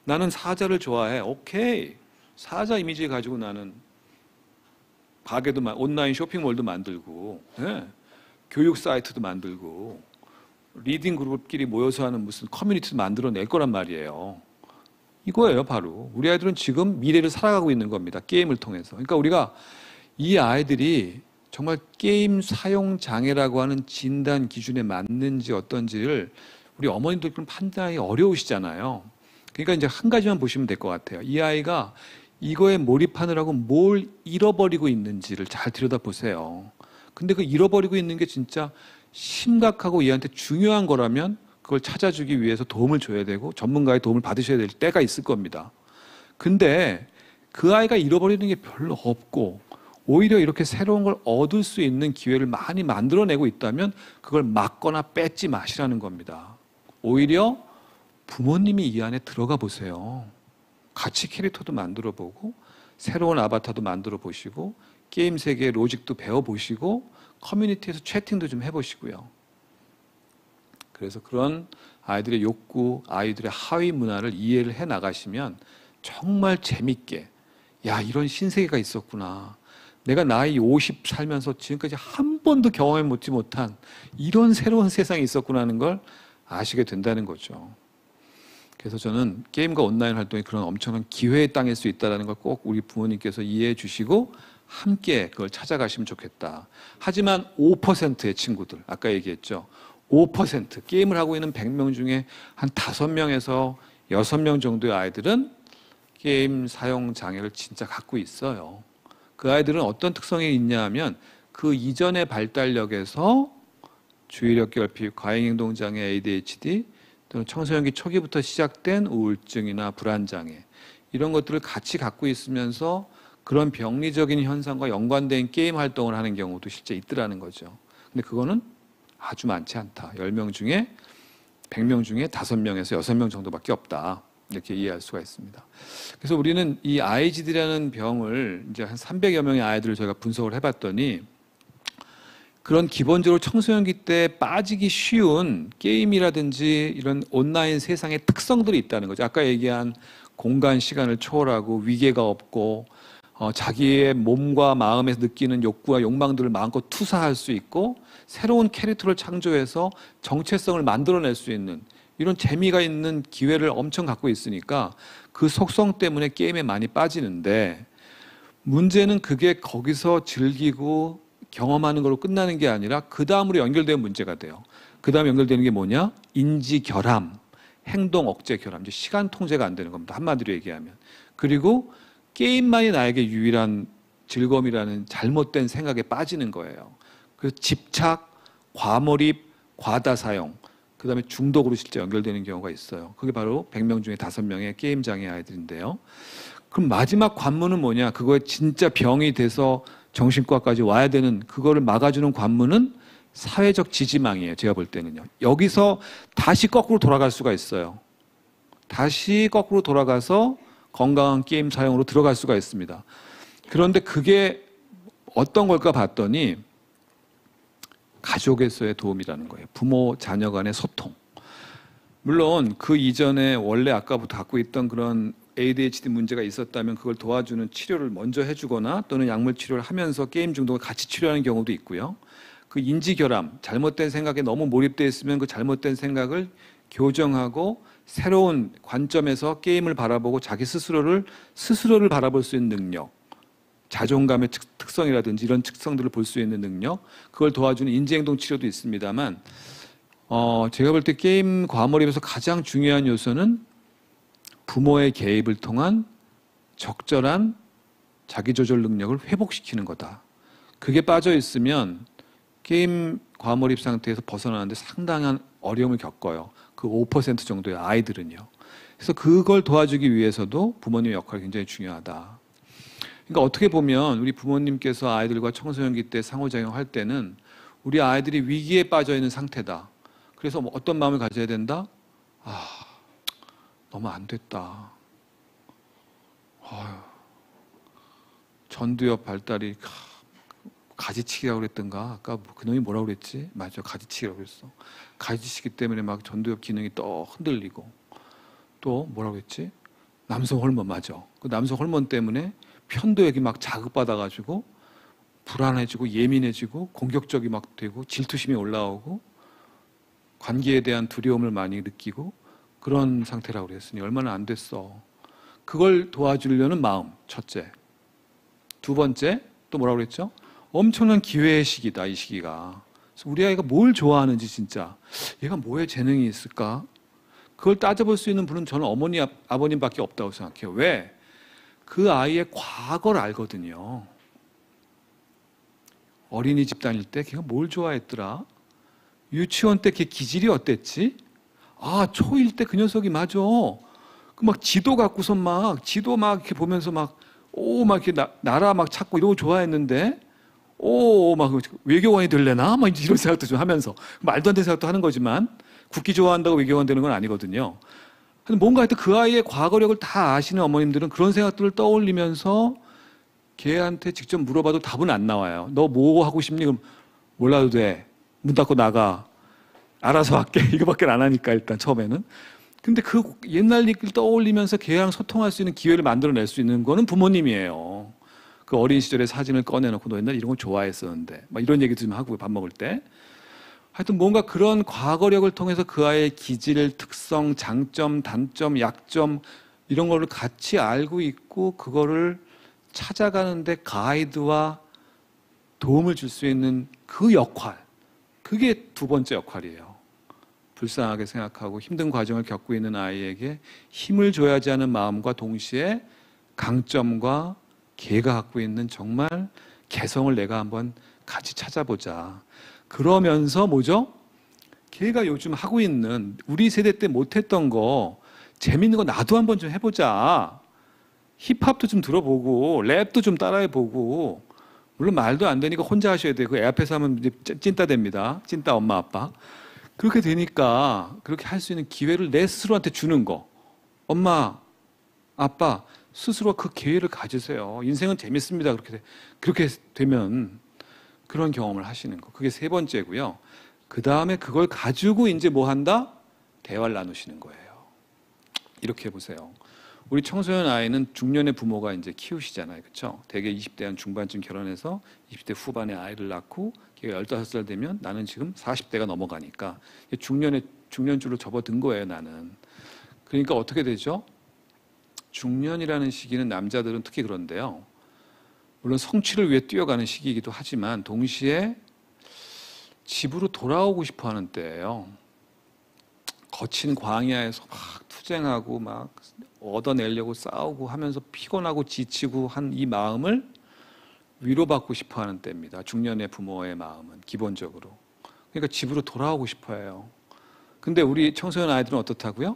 [SPEAKER 2] 나는 사자를 좋아해. 오케이. 사자 이미지 가지고 나는 가게도 온라인 쇼핑몰도 만들고 교육 사이트도 만들고 리딩 그룹끼리 모여서 하는 무슨 커뮤니티도 만들어낼 거란 말이에요. 이거예요, 바로. 우리 아이들은 지금 미래를 살아가고 있는 겁니다. 게임을 통해서. 그러니까 우리가 이 아이들이 정말 게임 사용 장애라고 하는 진단 기준에 맞는지 어떤지를 우리 어머님들은 판단하기 어려우시잖아요. 그러니까 이제 한 가지만 보시면 될 것 같아요. 이 아이가 이거에 몰입하느라고 뭘 잃어버리고 있는지를 잘 들여다보세요. 근데 그 잃어버리고 있는 게 진짜 심각하고 얘한테 중요한 거라면 그걸 찾아주기 위해서 도움을 줘야 되고 전문가의 도움을 받으셔야 될 때가 있을 겁니다. 근데 그 아이가 잃어버리는 게 별로 없고 오히려 이렇게 새로운 걸 얻을 수 있는 기회를 많이 만들어내고 있다면 그걸 막거나 뺏지 마시라는 겁니다. 오히려 부모님이 이 안에 들어가 보세요. 같이 캐릭터도 만들어 보고 새로운 아바타도 만들어 보시고 게임 세계의 로직도 배워보시고 커뮤니티에서 채팅도 좀 해보시고요. 그래서 그런 아이들의 욕구, 아이들의 하위 문화를 이해를 해 나가시면 정말 재밌게 야, 이런 신세계가 있었구나. 내가 나이 50 살면서 지금까지 한 번도 경험해 보지 못한 이런 새로운 세상이 있었구나 하는 걸 아시게 된다는 거죠. 그래서 저는 게임과 온라인 활동이 그런 엄청난 기회의 땅일 수 있다는 걸 꼭 우리 부모님께서 이해해 주시고 함께 그걸 찾아가시면 좋겠다. 하지만 5%의 친구들, 아까 얘기했죠. 5% 게임을 하고 있는 100명 중에 한 5명에서 6명 정도의 아이들은 게임 사용 장애를 진짜 갖고 있어요. 그 아이들은 어떤 특성이 있냐 하면 그 이전의 발달력에서 주의력 결핍, 과잉행동장애, ADHD 또는 청소년기 초기부터 시작된 우울증이나 불안장애 이런 것들을 같이 갖고 있으면서 그런 병리적인 현상과 연관된 게임 활동을 하는 경우도 실제 있더라는 거죠. 근데 그거는 아주 많지 않다. 10명 중에 100명 중에 5명에서 6명 정도밖에 없다. 이렇게 이해할 수가 있습니다. 그래서 우리는 이 IGD라는 병을 이제 한 300여 명의 아이들을 저희가 분석을 해봤더니 그런 기본적으로 청소년기 때 빠지기 쉬운 게임이라든지 이런 온라인 세상의 특성들이 있다는 거죠. 아까 얘기한 공간, 시간을 초월하고 위계가 없고 자기의 몸과 마음에서 느끼는 욕구와 욕망들을 마음껏 투사할 수 있고 새로운 캐릭터를 창조해서 정체성을 만들어낼 수 있는 이런 재미가 있는 기회를 엄청 갖고 있으니까 그 속성 때문에 게임에 많이 빠지는데 문제는 그게 거기서 즐기고 경험하는 걸로 끝나는 게 아니라 그 다음으로 연결되는 문제가 돼요. 그 다음에 연결되는 게 뭐냐? 인지 결함, 행동 억제 결함, 이제 시간 통제가 안 되는 겁니다. 한마디로 얘기하면. 그리고 게임만이 나에게 유일한 즐거움이라는 잘못된 생각에 빠지는 거예요. 그래서 집착, 과몰입, 과다 사용, 그 다음에 중독으로 실제 연결되는 경우가 있어요. 그게 바로 100명 중에 5명의 게임 장애 아이들인데요. 그럼 마지막 관문은 뭐냐? 그거에 진짜 병이 돼서 정신과까지 와야 되는 그거를 막아주는 관문은 사회적 지지망이에요. 제가 볼 때는요. 여기서 다시 거꾸로 돌아갈 수가 있어요. 다시 거꾸로 돌아가서 건강한 게임 사용으로 들어갈 수가 있습니다. 그런데 그게 어떤 걸까 봤더니 가족에서의 도움이라는 거예요. 부모, 자녀 간의 소통. 물론 그 이전에 원래 아까부터 갖고 있던 그런 ADHD 문제가 있었다면 그걸 도와주는 치료를 먼저 해주거나 또는 약물 치료를 하면서 게임 중독을 같이 치료하는 경우도 있고요. 그 인지결함, 잘못된 생각에 너무 몰입되어 있으면 그 잘못된 생각을 교정하고 새로운 관점에서 게임을 바라보고 자기 스스로를 바라볼 수 있는 능력, 자존감의 특성이라든지 이런 특성들을 볼 수 있는 능력, 그걸 도와주는 인지행동 치료도 있습니다만 제가 볼 때 게임 과몰입에서 가장 중요한 요소는 부모의 개입을 통한 적절한 자기조절 능력을 회복시키는 거다. 그게 빠져 있으면 게임 과몰입 상태에서 벗어나는데 상당한 어려움을 겪어요. 그 5% 정도의 아이들은요. 그래서 그걸 도와주기 위해서도 부모님의 역할이 굉장히 중요하다. 그러니까 어떻게 보면 우리 부모님께서 아이들과 청소년기 때 상호작용할 때는 우리 아이들이 위기에 빠져 있는 상태다. 그래서 뭐 어떤 마음을 가져야 된다? 아, 너무 안 됐다. 아유, 전두엽 발달이 가지치기라고 그랬던가? 아까 그놈이 뭐라고 그랬지? 맞아, 가지치기라고 그랬어. 가지치기 때문에 막 전두엽 기능이 또 흔들리고 또 뭐라고 했지? 남성 호르몬 맞아. 그 남성 호르몬 때문에 편도액이 막 자극받아가지고 불안해지고 예민해지고 공격적이 막 되고 질투심이 올라오고 관계에 대한 두려움을 많이 느끼고 그런 상태라고 그랬으니 얼마나 안 됐어. 그걸 도와주려는 마음, 첫째. 두 번째, 또 뭐라고 그랬죠? 엄청난 기회의 시기다, 이 시기가. 그래서 우리 아이가 뭘 좋아하는지 진짜, 얘가 뭐에 재능이 있을까? 그걸 따져볼 수 있는 분은 저는 어머니, 아버님밖에 없다고 생각해요. 왜? 그 아이의 과거를 알거든요. 어린이집 다닐 때 걔가 뭘 좋아했더라? 유치원 때 걔 기질이 어땠지? 아, 초1 때 그 녀석이 맞아. 그 막 지도 갖고서 막, 지도 막 이렇게 보면서 막, 막 이렇게 나라 막 찾고 이러고 좋아했는데, 막 외교관이 될래나? 막 이런 생각도 좀 하면서. 말도 안 되는 생각도 하는 거지만, 국기 좋아한다고 외교관 되는 건 아니거든요. 뭔가 하여튼 그 아이의 과거력을 다 아시는 어머님들은 그런 생각들을 떠올리면서 걔한테 직접 물어봐도 답은 안 나와요. 너 뭐 하고 싶니? 그럼 몰라도 돼. 문 닫고 나가. 알아서 할게. 이거밖에 안 하니까 일단 처음에는. 근데 그 옛날 얘기를 떠올리면서 걔랑 소통할 수 있는 기회를 만들어낼 수 있는 거는 부모님이에요. 그 어린 시절의 사진을 꺼내놓고 너 옛날 이런 거 좋아했었는데 막 이런 얘기도 좀 하고 밥 먹을 때. 하여튼 뭔가 그런 과거력을 통해서 그 아이의 기질, 특성, 장점, 단점, 약점 이런 거를 같이 알고 있고 그거를 찾아가는데 가이드와 도움을 줄 수 있는 그 역할, 그게 두 번째 역할이에요. 불쌍하게 생각하고 힘든 과정을 겪고 있는 아이에게 힘을 줘야지 하는 마음과 동시에 강점과 걔가 갖고 있는 정말 개성을 내가 한번 같이 찾아보자. 그러면서 뭐죠? 걔가 요즘 하고 있는 우리 세대 때 못했던 거 재밌는 거 나도 한번 좀 해보자. 힙합도 좀 들어보고 랩도 좀 따라해보고 물론 말도 안 되니까 혼자 하셔야 돼요. 그 애 앞에서 하면 이제 찐따 됩니다. 찐따 엄마 아빠. 그렇게 되니까 그렇게 할 수 있는 기회를 내 스스로한테 주는 거. 엄마 아빠 스스로 그 기회를 가지세요. 인생은 재밌습니다. 그렇게 되면 그런 경험을 하시는 거. 그게 세 번째고요. 그 다음에 그걸 가지고 이제 뭐 한다? 대화를 나누시는 거예요. 이렇게 해보세요. 우리 청소년 아이는 중년의 부모가 이제 키우시잖아요. 그렇죠? 대개 20대 한 중반쯤 결혼해서 20대 후반에 아이를 낳고 걔가 15살 되면 나는 지금 40대가 넘어가니까 중년줄로 접어든 거예요, 나는. 그러니까 어떻게 되죠? 중년이라는 시기는 남자들은 특히 그런데요. 물론 성취를 위해 뛰어가는 시기이기도 하지만 동시에 집으로 돌아오고 싶어 하는 때예요. 거친 광야에서 막 투쟁하고 막 얻어내려고 싸우고 하면서 피곤하고 지치고 한 이 마음을 위로받고 싶어 하는 때입니다. 중년의 부모의 마음은 기본적으로. 그러니까 집으로 돌아오고 싶어 해요. 근데 우리 청소년 아이들은 어떻다고요?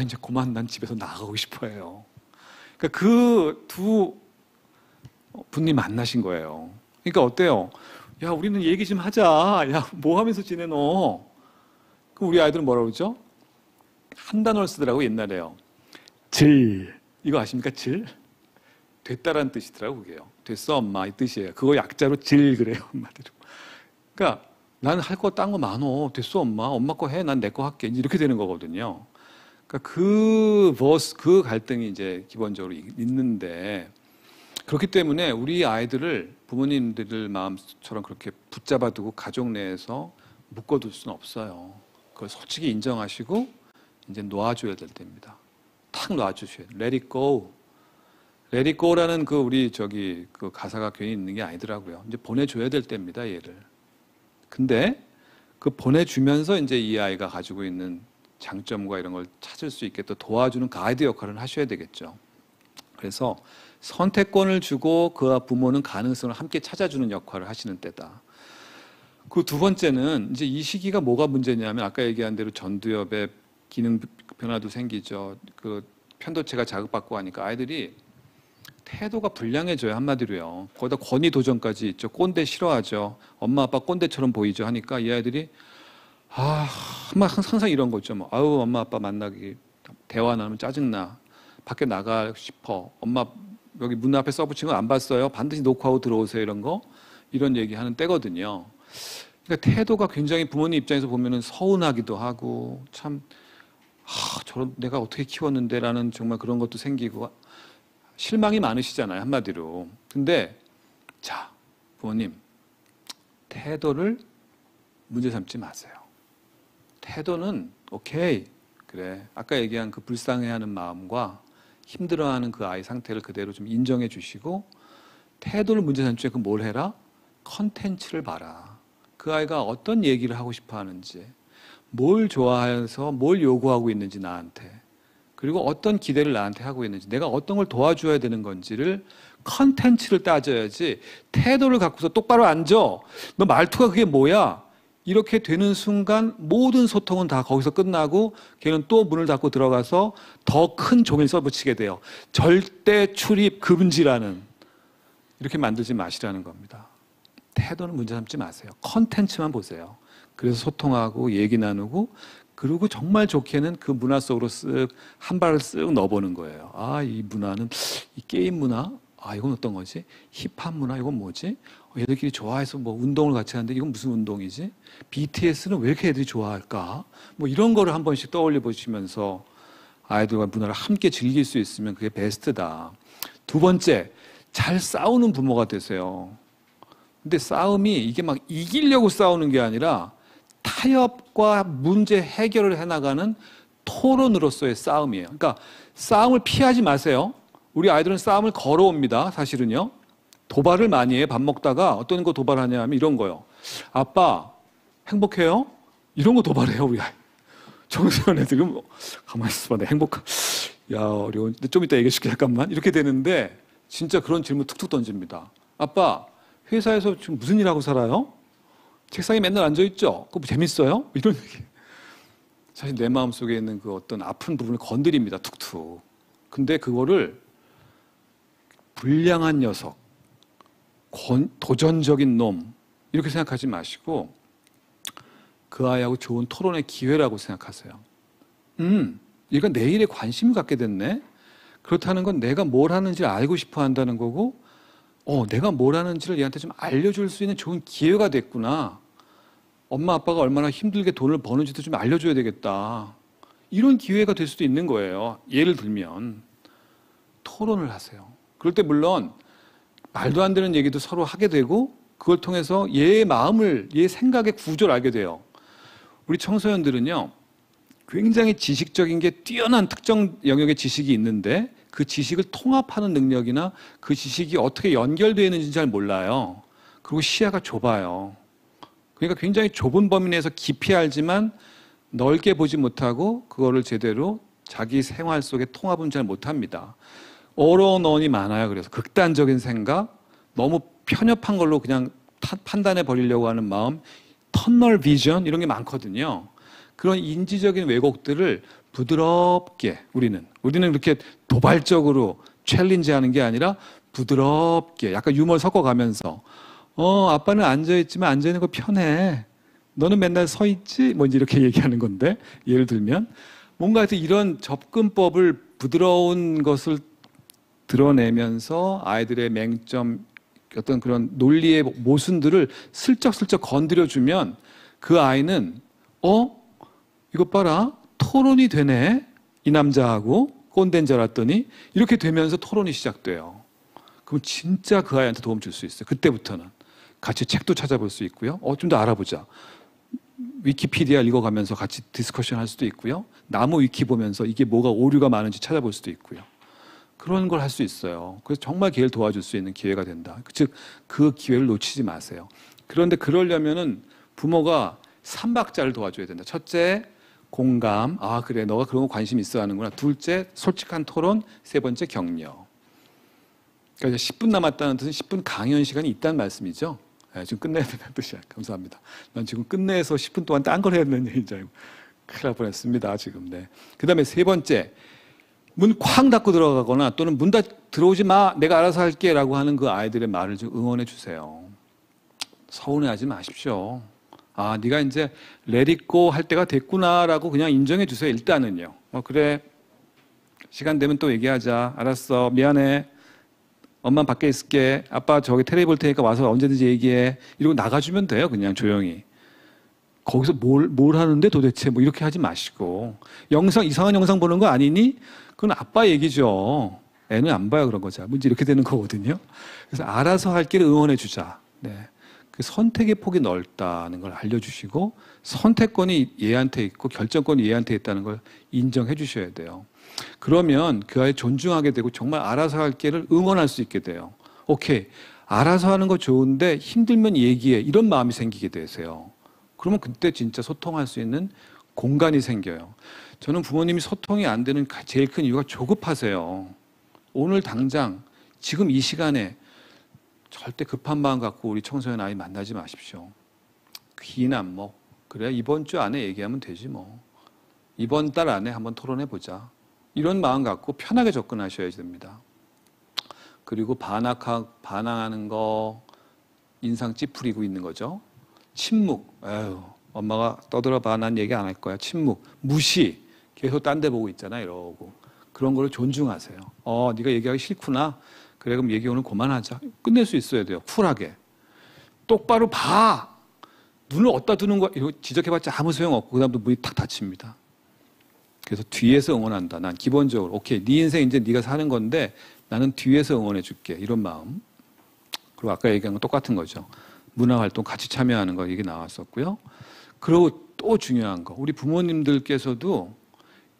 [SPEAKER 2] 이제 그만 난 집에서 나가고 싶어 해요. 그러니까 그 두 분이 만나신 거예요. 그러니까 어때요? 야, 우리는 얘기 좀 하자. 야, 뭐 하면서 지내 너? 그럼 우리 아이들은 뭐라고 그러죠? 한 단어를 쓰더라고 옛날에요. 질. 이거 아십니까? 질? 됐다라는 뜻이더라고 그게요. 됐어 엄마 이 뜻이에요. 그거 약자로 질 그래요 엄마들은. 그러니까 나는 할 거 딴 거 많어. 됐어 엄마 거 해. 난 내 거 할게. 이렇게 되는 거거든요. 그러니까 그 갈등이 이제 기본적으로 있는데 그렇기 때문에 우리 아이들을 부모님들 마음처럼 그렇게 붙잡아두고 가족 내에서 묶어둘 수는 없어요. 그걸 솔직히 인정하시고 이제 놓아줘야 될 때입니다. 탁 놔주셔야 돼요. Let it go. Let it go라는 그 가사가 괜히 있는 게 아니더라고요. 이제 보내줘야 될 때입니다, 얘를. 근데 그 보내주면서 이제 이 아이가 가지고 있는 장점과 이런 걸 찾을 수 있게 또 도와주는 가이드 역할을 하셔야 되겠죠. 그래서 선택권을 주고 그와 부모는 가능성을 함께 찾아주는 역할을 하시는 때다. 그 두 번째는 이제 이 시기가 뭐가 문제냐면 아까 얘기한 대로 전두엽에 기능 변화도 생기죠. 그 편도체가 자극받고 하니까 아이들이 태도가 불량해져요. 한마디로요. 거기다 권위 도전까지 있죠. 꼰대 싫어하죠. 엄마 아빠 꼰대처럼 보이죠. 하니까 이 아이들이 항상 이런 거죠. 뭐 아유 엄마 아빠 만나기 대화 나누면 짜증나. 밖에 나가 싶어. 엄마 여기 문 앞에 써붙인 거 안 봤어요. 반드시 녹화하고 들어오세요. 이런 얘기하는 때거든요. 그러니까 태도가 굉장히 부모님 입장에서 보면은 서운하기도 하고 참 저런 내가 어떻게 키웠는데라는 정말 그런 것도 생기고 실망이 많으시잖아요. 한마디로. 근데 자 부모님 태도를 문제 삼지 마세요. 태도는 오케이 그래 아까 얘기한 그 불쌍해하는 마음과 힘들어하는 그 아이 상태를 그대로 좀 인정해 주시고 태도를 문제 삼지 말고 뭘 해라? 컨텐츠를 봐라. 그 아이가 어떤 얘기를 하고 싶어 하는지 뭘 좋아해서 뭘 요구하고 있는지 나한테 그리고 어떤 기대를 나한테 하고 있는지 내가 어떤 걸 도와줘야 되는 건지를 컨텐츠를 따져야지 태도를 갖고서 똑바로 앉아 너 말투가 그게 뭐야 이렇게 되는 순간 모든 소통은 다 거기서 끝나고 걔는 또 문을 닫고 들어가서 더 큰 종이를 써붙이게 돼요. 절대 출입 금지라는 이렇게 만들지 마시라는 겁니다. 태도는 문제 삼지 마세요. 컨텐츠만 보세요. 그래서 소통하고 얘기 나누고 그리고 정말 좋게는 그 문화 속으로 쓱 한 발을 쓱 넣어보는 거예요. 이 문화는 이 게임 문화? 이건 어떤 거지? 힙합 문화? 이건 뭐지? 얘들끼리 좋아해서 뭐 운동을 같이 하는데 이건 무슨 운동이지? BTS는 왜 이렇게 애들이 좋아할까? 뭐 이런 거를 한 번씩 떠올려 보시면서 아이들과 문화를 함께 즐길 수 있으면 그게 베스트다. 두 번째, 잘 싸우는 부모가 되세요. 근데 싸움이 이게 막 이기려고 싸우는 게 아니라 타협과 문제 해결을 해나가는 토론으로서의 싸움이에요. 그러니까 싸움을 피하지 마세요. 우리 아이들은 싸움을 걸어옵니다. 사실은요. 도발을 많이 해요. 밥 먹다가 어떤 거 도발하냐 하면 이런 거요. 아빠 행복해요? 이런 거 도발해요. 우리 아이. 청소년 애들은 가만히 있어봐. 내가 야 어려운데 좀 이따 얘기해줄게 잠깐만. 이렇게 되는데 진짜 그런 질문 툭툭 던집니다. 아빠 회사에서 지금 무슨 일 하고 살아요? 책상에 맨날 앉아있죠? 그거 재밌어요? 이런 얘기. 사실 내 마음속에 있는 그 어떤 아픈 부분을 건드립니다. 툭툭. 근데 그거를 불량한 녀석, 도전적인 놈 이렇게 생각하지 마시고 그 아이하고 좋은 토론의 기회라고 생각하세요. 얘가 내 일에 관심을 갖게 됐네? 그렇다는 건 내가 뭘 하는지 알고 싶어 한다는 거고 내가 뭘 하는지를 얘한테 좀 알려줄 수 있는 좋은 기회가 됐구나. 엄마 아빠가 얼마나 힘들게 돈을 버는지도 좀 알려줘야 되겠다. 이런 기회가 될 수도 있는 거예요. 예를 들면 토론을 하세요. 그럴 때 물론 말도 안 되는 얘기도 서로 하게 되고 그걸 통해서 얘의 마음을, 얘의 생각의 구조를 알게 돼요. 우리 청소년들은요 굉장히 지식적인 게 뛰어난 특정 영역의 지식이 있는데 그 지식을 통합하는 능력이나 그 지식이 어떻게 연결되어 있는지 잘 몰라요. 그리고 시야가 좁아요. 그러니까 굉장히 좁은 범위 내에서 깊이 알지만 넓게 보지 못하고 그거를 제대로 자기 생활 속에 통합은 잘 못합니다. 어려운 언이 많아요. 그래서 극단적인 생각, 너무 편협한 걸로 그냥 판단해 버리려고 하는 마음, 터널 비전 이런 게 많거든요. 그런 인지적인 왜곡들을 부드럽게 우리는 그렇게 도발적으로 챌린지하는 게 아니라 부드럽게 약간 유머를 섞어가면서 아빠는 앉아있지만 앉아있는 거 편해. 너는 맨날 서 있지? 뭐 이렇게 얘기하는 건데 예를 들면 뭔가 이런 접근법을 부드러운 것을 드러내면서 아이들의 맹점 어떤 그런 논리의 모순들을 슬쩍슬쩍 건드려주면 그 아이는 이것 봐라 토론이 되네 이 남자하고 꼰대인 줄 알았더니 이렇게 되면서 토론이 시작돼요. 그럼 진짜 그 아이한테 도움 줄 수 있어요. 그때부터는 같이 책도 찾아볼 수 있고요. 좀 더 알아보자. 위키피디아 읽어가면서 같이 디스커션 할 수도 있고요. 나무 위키 보면서 이게 뭐가 오류가 많은지 찾아볼 수도 있고요. 그런 걸 할 수 있어요. 그래서 정말 걔를 도와줄 수 있는 기회가 된다. 즉 그 기회를 놓치지 마세요. 그런데 그러려면은 부모가 3박자를 도와줘야 된다. 첫째, 공감. 아, 그래. 너가 그런 거 관심 있어 하는구나. 둘째, 솔직한 토론. 세 번째, 격려. 그러니까 이제 10분 남았다는 뜻은 10분 강연 시간이 있다는 말씀이죠. 네, 지금 끝내야 된다는 뜻이야. 감사합니다. 난 지금 끝내서 10분 동안 딴 걸 해야 되는 얘기인 줄 알고 큰일 날 뻔했습니다. 지금. 네. 그 다음에 세 번째, 문 쾅 닫고 들어가거나 또는 문 들어오지 마. 내가 알아서 할게. 라고 하는 그 아이들의 말을 좀 응원해 주세요. 서운해하지 마십시오. 아, 네가 이제 레디고 할 때가 됐구나라고 그냥 인정해 주세요. 일단은요. 그래. 시간 되면 또 얘기하자. 알았어. 미안해. 엄마 밖에 있을게. 아빠 저기 텔레비 볼 테니까 와서 언제든지 얘기해. 이러고 나가주면 돼요. 그냥 조용히. 거기서 뭘 하는데 도대체 뭐 이렇게 하지 마시고. 이상한 영상 보는 거 아니니? 그건 아빠 얘기죠. 애는 안 봐요. 그런 거죠. 문제 이렇게 되는 거거든요. 그래서 알아서 할 길을 응원해 주자. 네. 그 선택의 폭이 넓다는 걸 알려주시고 선택권이 얘한테 있고 결정권이 얘한테 있다는 걸 인정해 주셔야 돼요. 그러면 그 아이 존중하게 되고 정말 알아서 할 길을 응원할 수 있게 돼요. 오케이. 알아서 하는 거 좋은데 힘들면 얘기해. 이런 마음이 생기게 되세요. 그러면 그때 진짜 소통할 수 있는 공간이 생겨요. 저는 부모님이 소통이 안 되는 제일 큰 이유가 조급하세요. 오늘 당장 지금 이 시간에 절대 급한 마음 갖고 우리 청소년 아이 만나지 마십시오. 긴 안목. 그래 이번 주 안에 얘기하면 되지 뭐. 이번 달 안에 한번 토론해 보자. 이런 마음 갖고 편하게 접근하셔야 됩니다. 그리고 반항하는 거, 인상 찌푸리고 있는 거죠. 침묵. 에휴, 엄마가 떠들어봐. 난 얘기 안 할 거야. 침묵. 무시. 계속 딴 데 보고 있잖아. 이러고. 그런 걸 존중하세요. 네가 얘기하기 싫구나. 그래 그럼 얘기 오늘 그만하자. 끝낼 수 있어야 돼요. 쿨하게. 똑바로 봐. 눈을 어디다 두는 거야. 이거 지적해봤자 아무 소용없고 그 다음부터 문이 탁 닫힙니다. 그래서 뒤에서 응원한다. 난 기본적으로 오케이 네 인생 이제 네가 사는 건데 나는 뒤에서 응원해 줄게. 이런 마음. 그리고 아까 얘기한 건 똑같은 거죠. 문화활동 같이 참여하는 거 얘기 나왔었고요. 그리고 또 중요한 거. 우리 부모님들께서도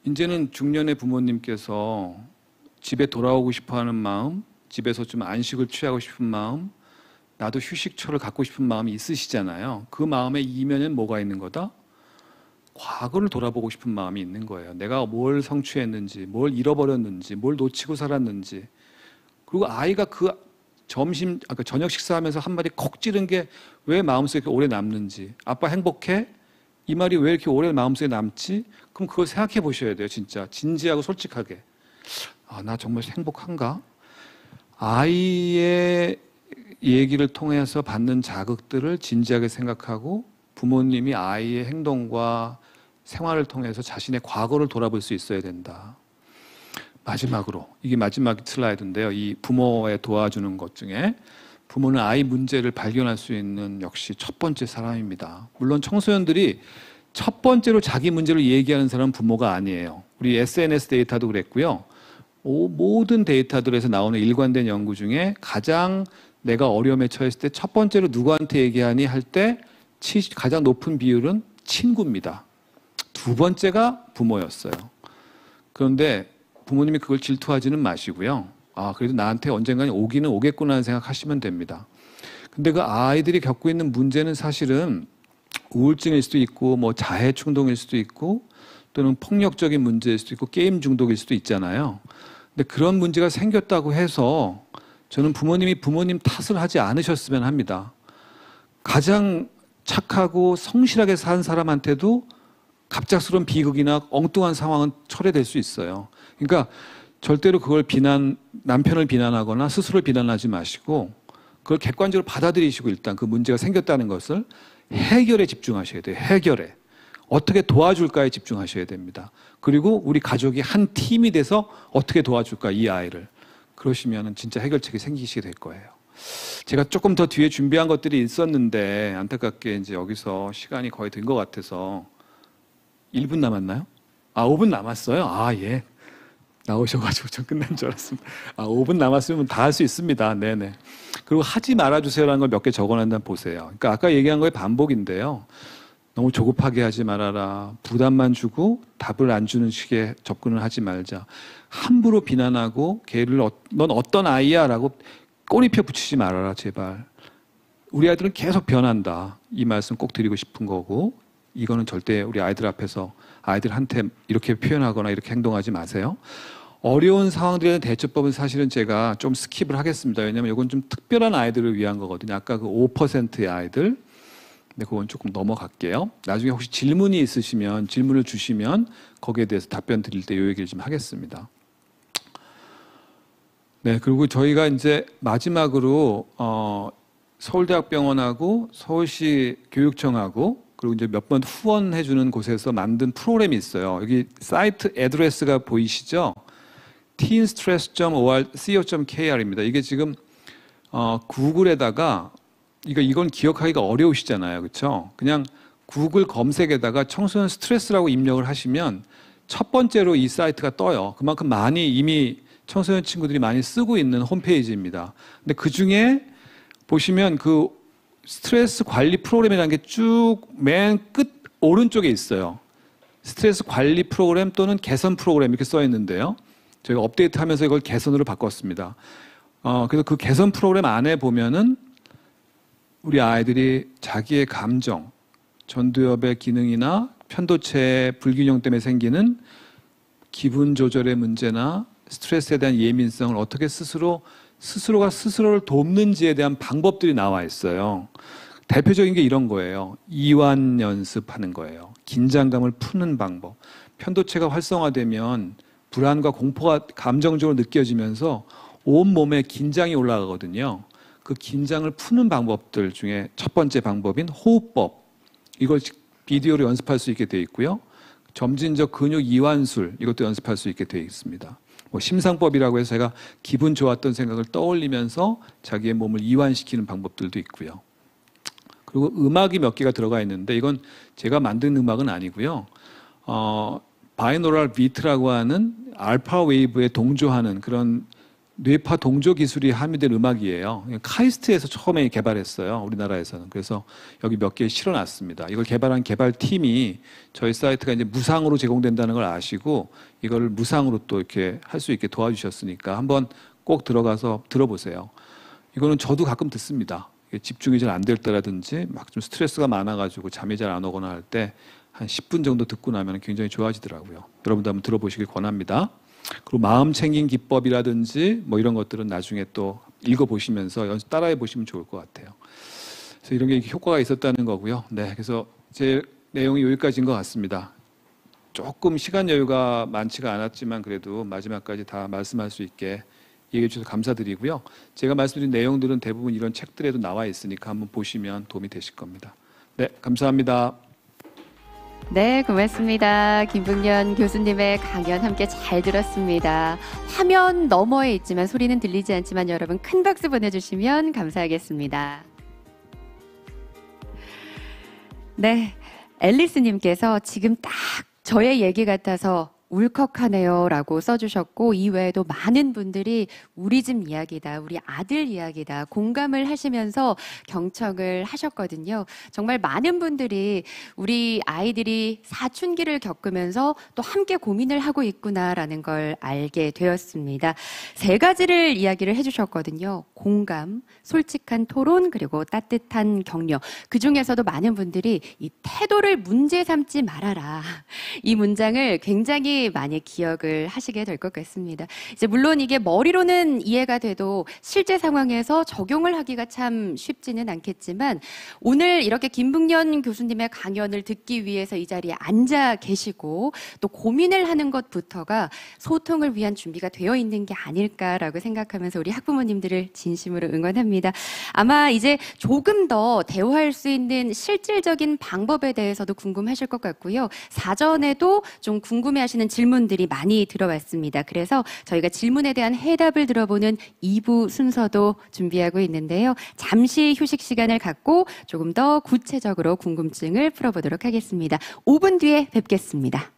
[SPEAKER 2] 이제는 중년의 부모님께서 집에 돌아오고 싶어하는 마음, 집에서 좀 안식을 취하고 싶은 마음, 나도 휴식처를 갖고 싶은 마음이 있으시잖아요. 그 마음의 이면엔 뭐가 있는 거다? 과거를 돌아보고 싶은 마음이 있는 거예요. 내가 뭘 성취했는지, 뭘 잃어버렸는지, 뭘 놓치고 살았는지. 그리고 아이가 그 저녁 식사하면서 한마디 콕 찌른 게 왜 마음속에 이렇게 오래 남는지. 아빠 행복해? 이 말이 왜 이렇게 오래 마음속에 남지? 그럼 그걸 생각해 보셔야 돼요. 진짜 진지하고 솔직하게. 나 정말 행복한가? 아이의 얘기를 통해서 받는 자극들을 진지하게 생각하고 부모님이 아이의 행동과 생활을 통해서 자신의 과거를 돌아볼 수 있어야 된다. 마지막으로, 이게 마지막 슬라이드인데요. 이 부모에 도와주는 것 중에 부모는 아이 문제를 발견할 수 있는 역시 첫 번째 사람입니다. 물론 청소년들이 첫 번째로 자기 문제를 얘기하는 사람은 부모가 아니에요. 우리 SNS 데이터도 그랬고요. 모든 데이터들에서 나오는 일관된 연구 중에 가장 내가 어려움에 처했을 때 첫 번째로 누구한테 얘기하니 할 때 가장 높은 비율은 친구입니다. 두 번째가 부모였어요. 그런데 부모님이 그걸 질투하지는 마시고요. 그래도 나한테 언젠가 오기는 오겠구나 하는 생각하시면 됩니다. 근데 그 아이들이 겪고 있는 문제는 사실은 우울증일 수도 있고 뭐 자해 충동일 수도 있고 또는 폭력적인 문제일 수도 있고 게임 중독일 수도 있잖아요. 근데 그런 문제가 생겼다고 해서 저는 부모님이 부모님 탓을 하지 않으셨으면 합니다. 가장 착하고 성실하게 산 사람한테도 갑작스러운 비극이나 엉뚱한 상황은 철회될 수 있어요. 그러니까 절대로 그걸 남편을 비난하거나 스스로를 비난하지 마시고 그걸 객관적으로 받아들이시고 일단 그 문제가 생겼다는 것을 해결에 집중하셔야 돼요. 해결에. 어떻게 도와줄까에 집중하셔야 됩니다. 그리고 우리 가족이 한 팀이 돼서 어떻게 도와줄까, 이 아이를. 그러시면 진짜 해결책이 생기시게 될 거예요. 제가 조금 더 뒤에 준비한 것들이 있었는데 안타깝게 이제 여기서 시간이 거의 된 것 같아서 1분 남았나요? 5분 남았어요? 예. 나오셔가지고 좀 끝난 줄 알았습니다. 5분 남았으면 다 할 수 있습니다. 네네. 그리고 하지 말아주세요라는 걸 몇 개 적어놨나 보세요. 그러니까 아까 얘기한 거의 반복인데요. 너무 조급하게 하지 말아라. 부담만 주고 답을 안 주는 식의 접근을 하지 말자. 함부로 비난하고 걔를 넌 어떤 아이야? 라고 꼬리표 붙이지 말아라 제발. 우리 아이들은 계속 변한다. 이 말씀 꼭 드리고 싶은 거고 이거는 절대 우리 아이들 앞에서 아이들한테 이렇게 표현하거나 이렇게 행동하지 마세요. 어려운 상황들에 대한 대처법은 사실은 제가 좀 스킵을 하겠습니다. 왜냐하면 이건 좀 특별한 아이들을 위한 거거든요. 아까 그 5%의 아이들. 근데 그건 조금 넘어갈게요. 나중에 혹시 질문이 있으시면 질문을 주시면 거기에 대해서 답변 드릴 때 이 얘기를 좀 하겠습니다. 네, 그리고 저희가 이제 마지막으로 서울대학병원하고 서울시 교육청하고 그리고 이제 몇 번 후원해주는 곳에서 만든 프로그램이 있어요. 여기 사이트 애드레스가 보이시죠? teenstress.co.kr입니다. 이게 지금 구글에다가 이건 기억하기가 어려우시잖아요, 그렇죠? 그냥 구글 검색에다가 청소년 스트레스라고 입력을 하시면 첫 번째로 이 사이트가 떠요. 그만큼 많이 이미 청소년 친구들이 많이 쓰고 있는 홈페이지입니다. 근데 그 중에 보시면 그 스트레스 관리 프로그램이라는 게 쭉 맨 끝 오른쪽에 있어요. 스트레스 관리 프로그램 또는 개선 프로그램 이렇게 써 있는데요. 저희가 업데이트하면서 이걸 개선으로 바꿨습니다. 그래서 그 개선 프로그램 안에 보면은 우리 아이들이 자기의 감정, 전두엽의 기능이나 편도체의 불균형 때문에 생기는 기분 조절의 문제나 스트레스에 대한 예민성을 어떻게 스스로가 스스로를 돕는지에 대한 방법들이 나와 있어요. 대표적인 게 이런 거예요. 이완 연습하는 거예요. 긴장감을 푸는 방법. 편도체가 활성화되면 불안과 공포가 감정적으로 느껴지면서 온몸에 긴장이 올라가거든요. 그 긴장을 푸는 방법들 중에 첫 번째 방법인 호흡법. 이걸 비디오로 연습할 수 있게 되어 있고요. 점진적 근육 이완술 이것도 연습할 수 있게 되어 있습니다. 심상법이라고 해서 제가 기분 좋았던 생각을 떠올리면서 자기의 몸을 이완시키는 방법들도 있고요. 그리고 음악이 몇 개가 들어가 있는데 이건 제가 만든 음악은 아니고요. 바이노럴 비트라고 하는 알파 웨이브에 동조하는 그런 뇌파 동조 기술이 함유된 음악이에요. 카이스트에서 처음에 개발했어요. 우리나라에서는. 그래서 여기 몇 개 실어놨습니다. 이걸 개발한 개발팀이 저희 사이트가 이제 무상으로 제공된다는 걸 아시고 이걸 무상으로 또 이렇게 할 수 있게 도와주셨으니까 한번 꼭 들어가서 들어보세요. 이거는 저도 가끔 듣습니다. 집중이 잘 안 될 때라든지 막 좀 스트레스가 많아가지고 잠이 잘 안 오거나 할 때 한 10분 정도 듣고 나면 굉장히 좋아지더라고요. 여러분도 한번 들어보시길 권합니다. 그리고 마음 챙긴 기법이라든지 뭐 이런 것들은 나중에 또 읽어보시면서 따라해 보시면 좋을 것 같아요. 그래서 이런 게 효과가 있었다는 거고요. 네, 그래서 제 내용이 여기까지인 것 같습니다. 조금 시간 여유가 많지가 않았지만 그래도 마지막까지 다 말씀할 수 있게 얘기해 주셔서 감사드리고요. 제가 말씀드린 내용들은 대부분 이런 책들에도 나와 있으니까 한번 보시면 도움이 되실 겁니다. 네, 감사합니다.
[SPEAKER 1] 네, 고맙습니다. 김북년 교수님의 강연 함께 잘 들었습니다. 화면 너머에 있지만 소리는 들리지 않지만 여러분 큰 박수 보내주시면 감사하겠습니다. 네, 앨리스님께서 지금 딱 저의 얘기 같아서 울컥하네요 라고 써주셨고 이외에도 많은 분들이 우리 집 이야기다, 우리 아들 이야기다 공감을 하시면서 경청을 하셨거든요. 정말 많은 분들이 우리 아이들이 사춘기를 겪으면서 또 함께 고민을 하고 있구나라는 걸 알게 되었습니다. 3가지를 이야기를 해주셨거든요. 공감, 솔직한 토론, 그리고 따뜻한 격려. 그중에서도 많은 분들이 이 태도를 문제 삼지 말아라. 이 문장을 굉장히 많이 기억을 하시게 될 것 같습니다. 이제 물론 이게 머리로는 이해가 돼도 실제 상황에서 적용을 하기가 참 쉽지는 않겠지만 오늘 이렇게 김북년 교수님의 강연을 듣기 위해서 이 자리에 앉아 계시고 또 고민을 하는 것부터가 소통을 위한 준비가 되어 있는 게 아닐까라고 생각하면서 우리 학부모님들을 진심으로 응원합니다. 아마 이제 조금 더 대화할 수 있는 실질적인 방법에 대해서도 궁금하실 것 같고요. 사전에도 좀 궁금해하시는 질문들이 많이 들어왔습니다. 그래서 저희가 질문에 대한 해답을 들어보는 2부 순서도 준비하고 있는데요. 잠시 휴식 시간을 갖고 조금 더 구체적으로 궁금증을 풀어보도록 하겠습니다. 5분 뒤에 뵙겠습니다.